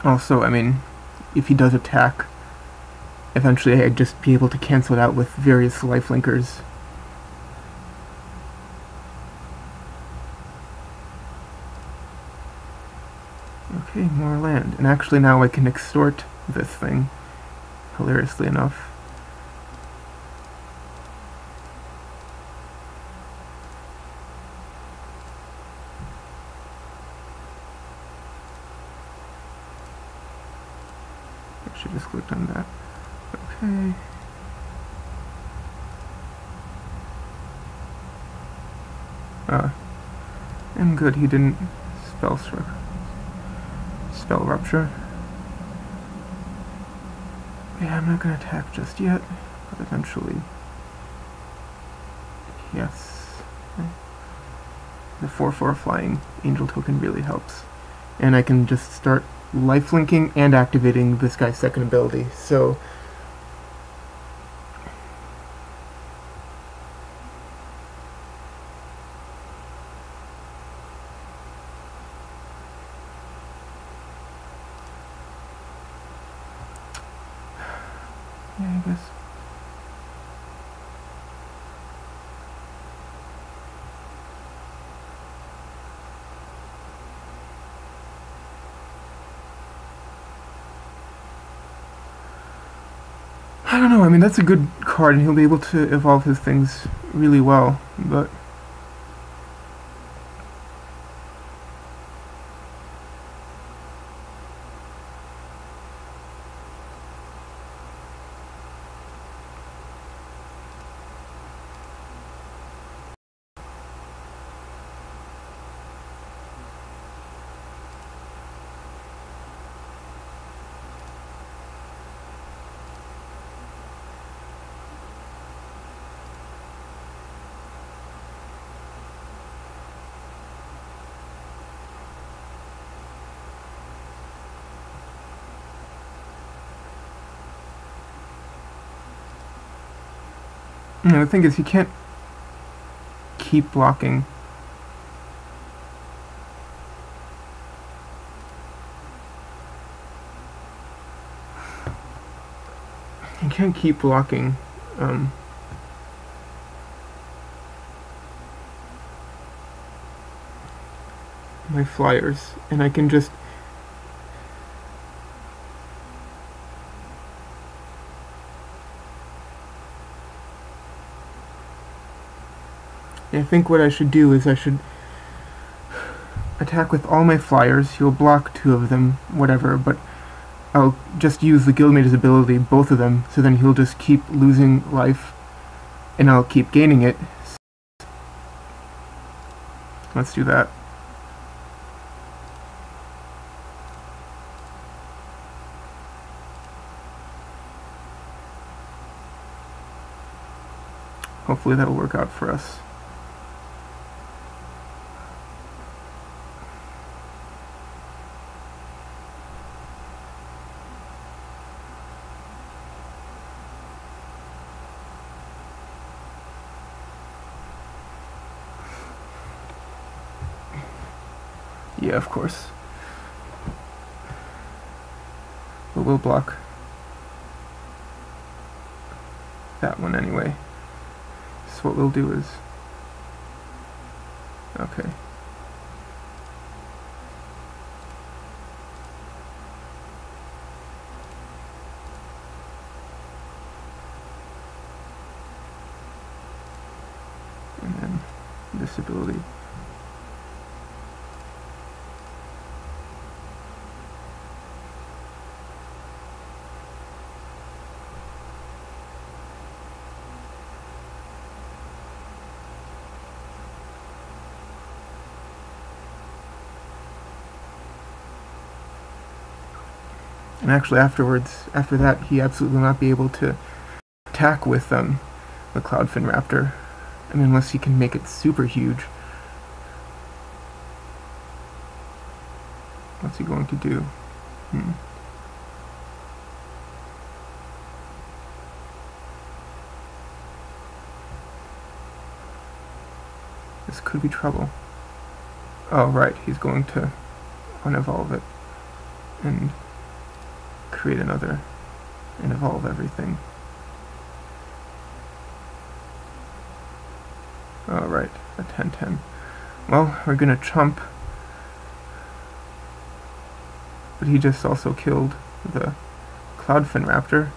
Also, I mean, if he does attack, eventually I'd just be able to cancel it out with various lifelinkers. Okay, more land. And actually now I can extort this thing, hilariously enough. I should just click on that. Okay. And good, he didn't spell rupture. Yeah, I'm not gonna attack just yet, but eventually. Yes. The 4/4 flying angel token really helps. And I can just start lifelinking and activating this guy's second ability, so yeah, I guess. I don't know, I mean, that's a good card, and he'll be able to evolve his things really well, but the thing is, he can't keep blocking. He can't keep blocking. My flyers, and I can just I think what I should do is I should attack with all my flyers. He'll block 2 of them, whatever, but I'll just use the Guildmage's ability, both of them, so then he'll just keep losing life, and I'll keep gaining it. Let's do that. Hopefully that'll work out for us. Yeah, of course. But we'll block that one anyway. So what we'll do is... Okay. And then possibility. And actually after that, he absolutely will not be able to attack with the Cloudfin Raptor. I mean, unless he can make it super huge. What's he going to do? This could be trouble. Oh, right, he's going to unevolve it and create another and evolve everything. Oh, right, a 10-10. Well, we're gonna chump. But he just also killed the Cloudfin Raptor.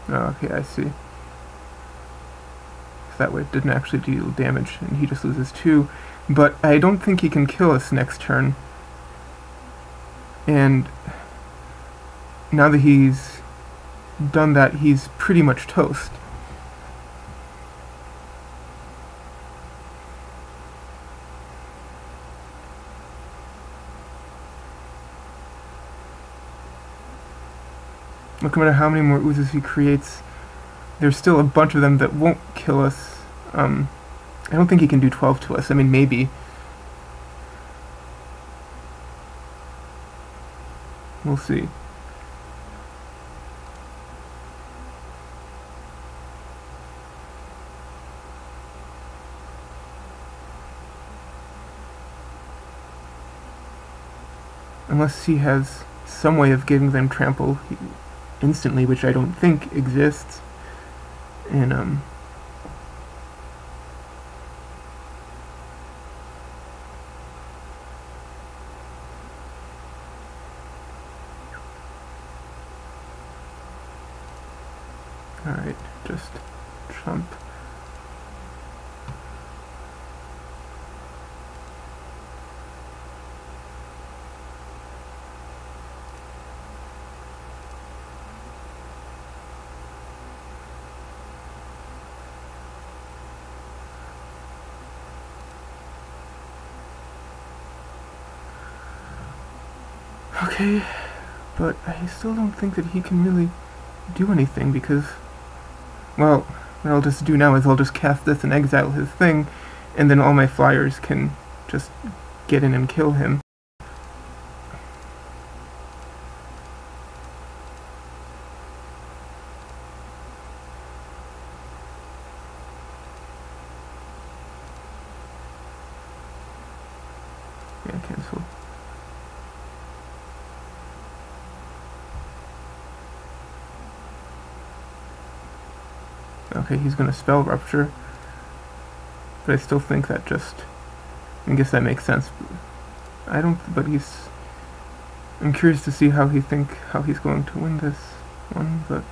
Oh, okay, I see. That way it didn't actually deal damage, and he just loses 2. But I don't think he can kill us next turn. And now that he's done that, he's pretty much toast. Look, no matter how many more oozes he creates, there's still a bunch of them that won't kill us. I don't think he can do 12 to us. I mean, maybe. We'll see. Unless he has some way of giving them trample instantly, which I don't think exists. And alright, just chump. Okay, but I still don't think that he can really do anything because, well, what I'll just do now is I'll just cast this and exile his thing, and then all my flyers can just get in and kill him. Yeah, cancel. Okay, he's gonna spell rupture, but I still think that I guess that makes sense. I don't, but I'm curious to see how he's going to win this one, but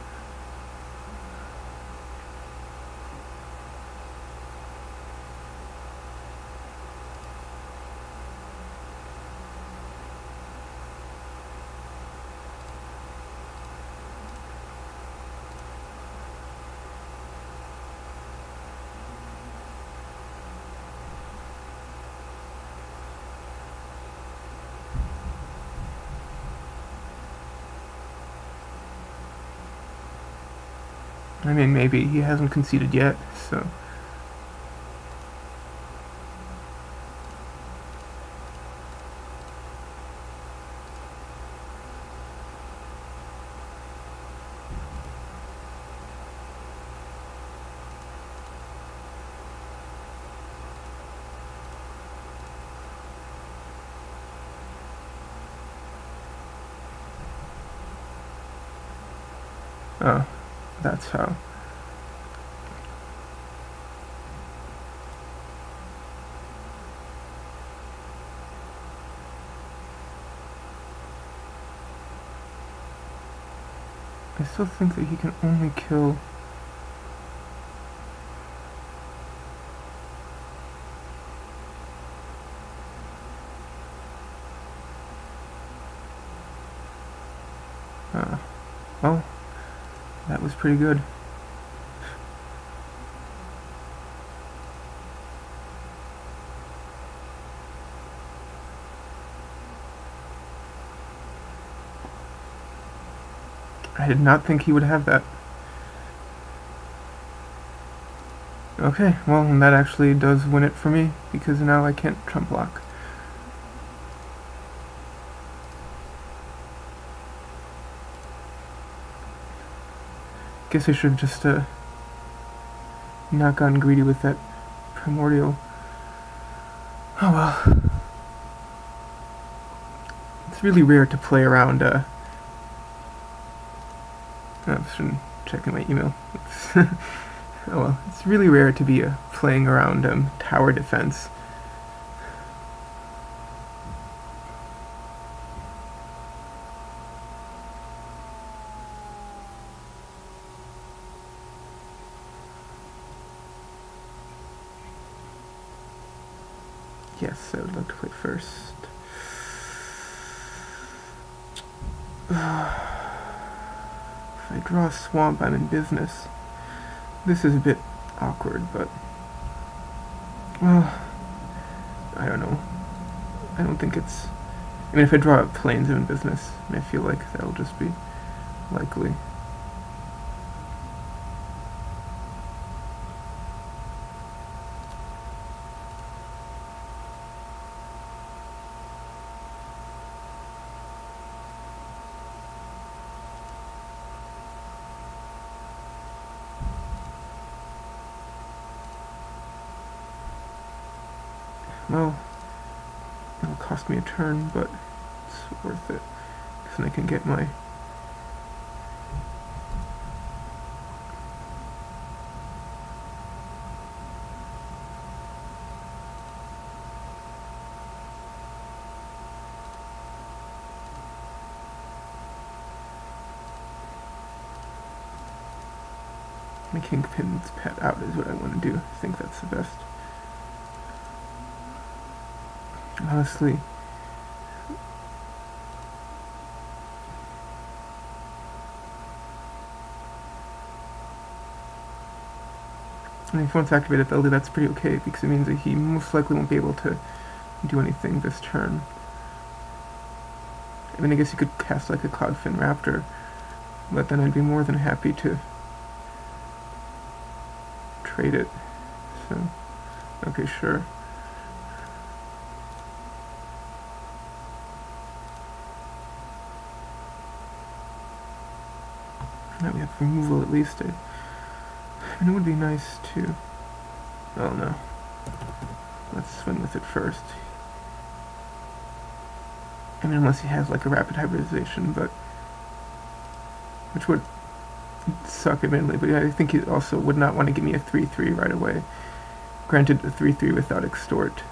I mean, maybe he hasn't conceded yet, so. Oh, that's how. I still think that he can only kill... well, that was pretty good. I did not think he would have that. Okay, well, and that actually does win it for me, because now I can't trump block. Guess I should have just not gotten greedy with that primordial. Oh well. It's really rare to play around, I shouldn't check in my email. Oh well, it's really rare to be playing around tower defense. Yes, I would like to play first. If I draw a swamp, I'm in business. This is a bit awkward, but... well, I don't know. I don't think it's... I mean, if I draw a plains, I'm in business. I feel like that'll just be likely. Well, it'll cost me a turn, but it's worth it, because then I can get my... my Kingpin's pet out is what I want to do. I think that's the best. Honestly, and if he wants to activate ability, that's pretty okay, because it means that he most likely won't be able to do anything this turn. I mean, I guess you could cast like a Cloudfin Raptor, but then I'd be more than happy to trade it. So, okay, sure. Now we have removal at least. I mean, it would be nice to... oh no. Let's swing with it first. I mean, unless he has like a rapid hybridization, but... which would suck admittedly, but I think he also would not want to give me a 3-3 right away. Granted, a 3-3 without extort.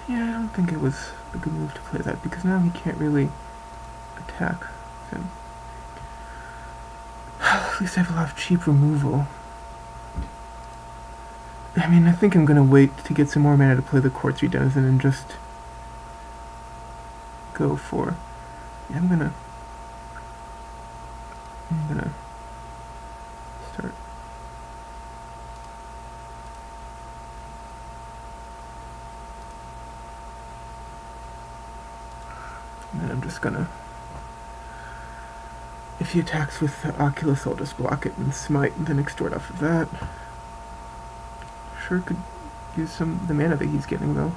Yeah, I don't think it was a good move to play that, because now he can't really attack him. At least I have a lot of cheap removal. I mean, I think I'm gonna wait to get some more mana to play the Quartz Denizen and just go for... yeah, I'm gonna start. And then I'm just gonna... If he attacks with the Oculus, I'll just block it and smite, and then extort off of that. Sure could use the mana that he's getting, though.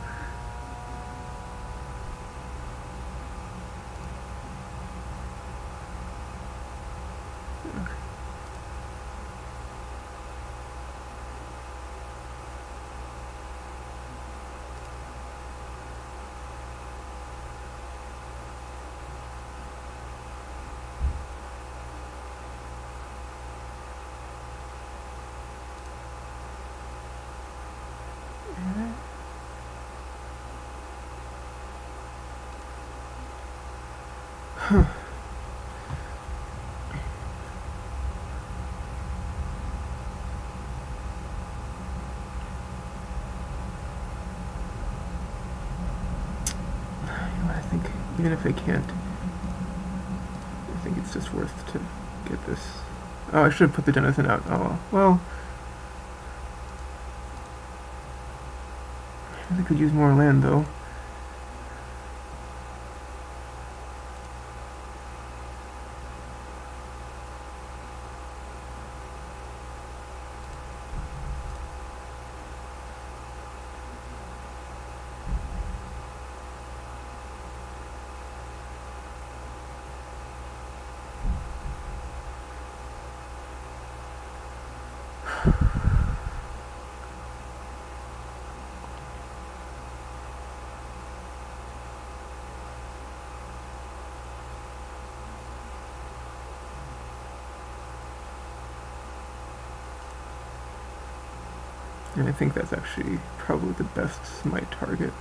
Huh. I think even if I can't, I think it's just worth to get this. Oh, I should have put the denizen out. Oh, well. I could use more land, though. And I think that's actually probably the best smite target.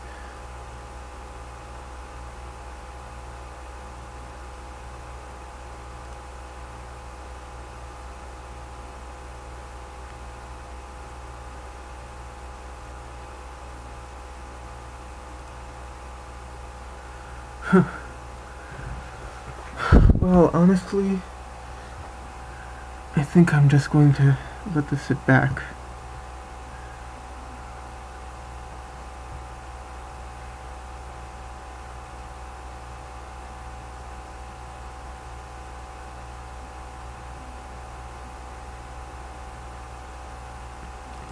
Well, honestly, I think I'm just going to let this sit back.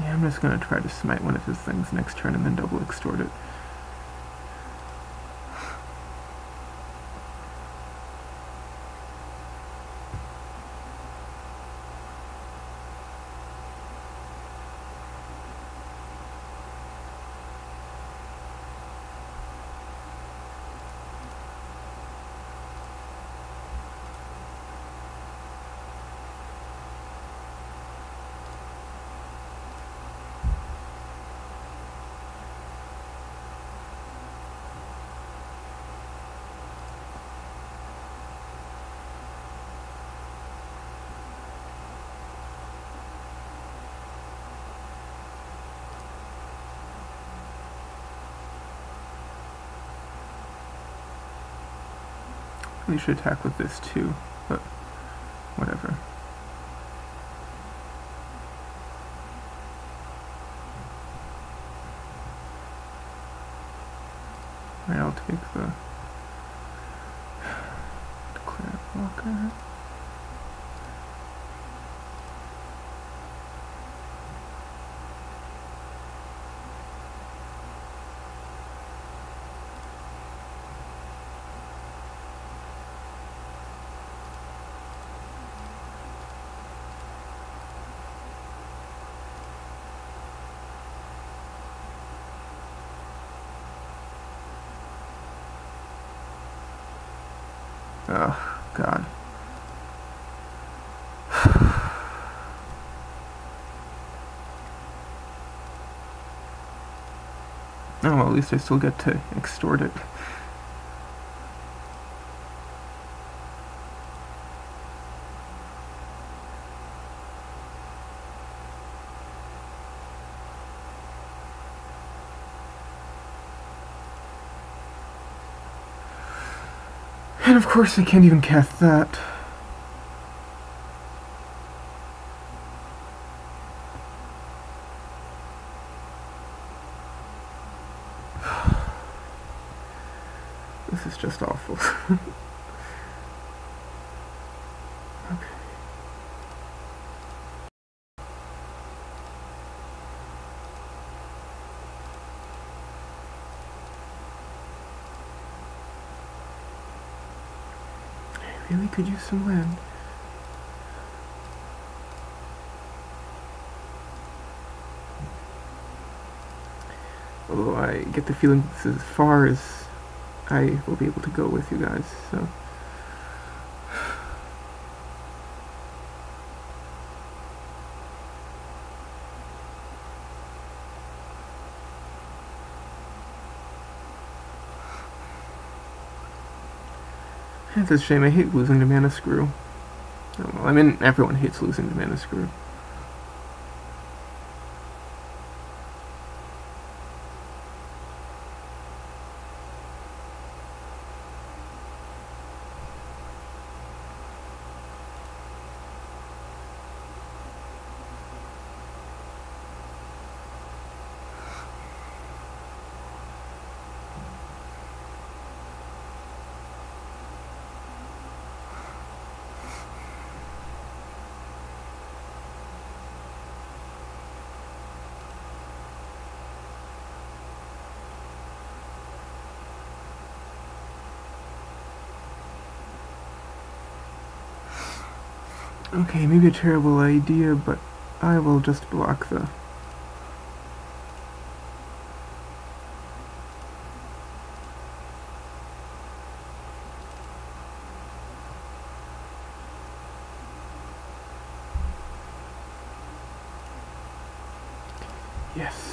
Yeah, I'm just going to try to smite one of his things next turn and then double extort it. We should attack with this too, but whatever. Right, I'll take the declare blocker. Oh, God. Oh, well, at least I still get to extort it. And of course I can't even cast that. This is just awful. Okay. I really could use some land. Although I get the feeling this is as far as I will be able to go with you guys, so. It's a shame. I hate losing to Mana Screw. Oh, well, I mean, everyone hates losing to Mana Screw. Okay, maybe a terrible idea, but I will just block the... Yes.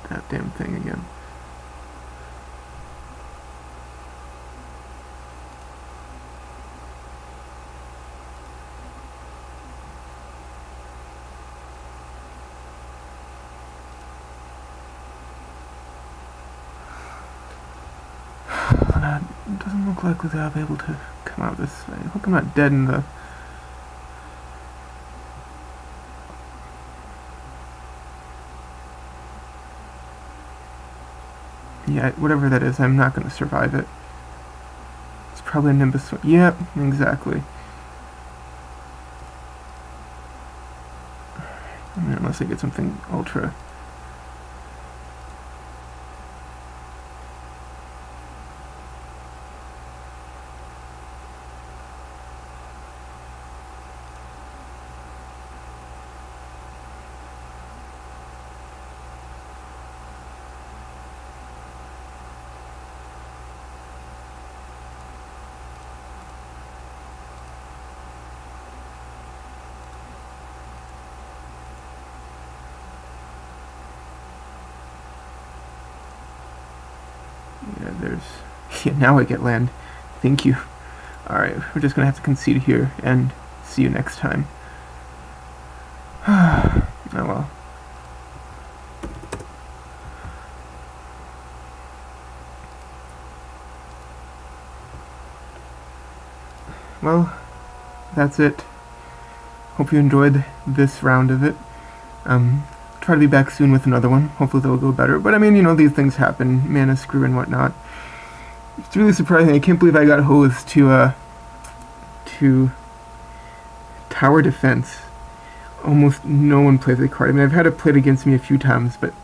That damn thing again. It doesn't look like I'll be able to come out this way. I hope I'm not dead in the... Yeah, whatever that is, I'm not going to survive it. It's probably a Nimbus. Yep, exactly. I mean, unless I get something ultra. Yeah, there's... Yeah, now I get land. Thank you. Alright, we're just gonna have to concede here, and see you next time. Oh well. Well, that's it. Hope you enjoyed this round of it. Try to be back soon with another one. Hopefully they'll go better. But I mean, you know, these things happen. Mana Screw and whatnot. It's really surprising. I can't believe I got hosed to Tower Defense. Almost no one plays the card. I mean, I've had it played against me a few times, but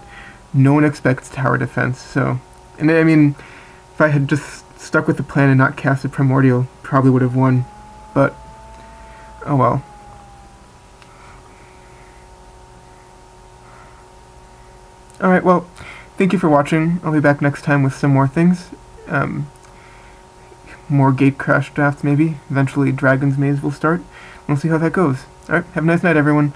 no one expects Tower Defense. So, and I mean, if I had just stuck with the plan and not cast a Primordial, probably would have won. But, oh well. Alright, well, thank you for watching. I'll be back next time with some more things. more Gate Crash drafts maybe. Eventually Dragon's Maze will start. We'll see how that goes. Alright, have a nice night everyone.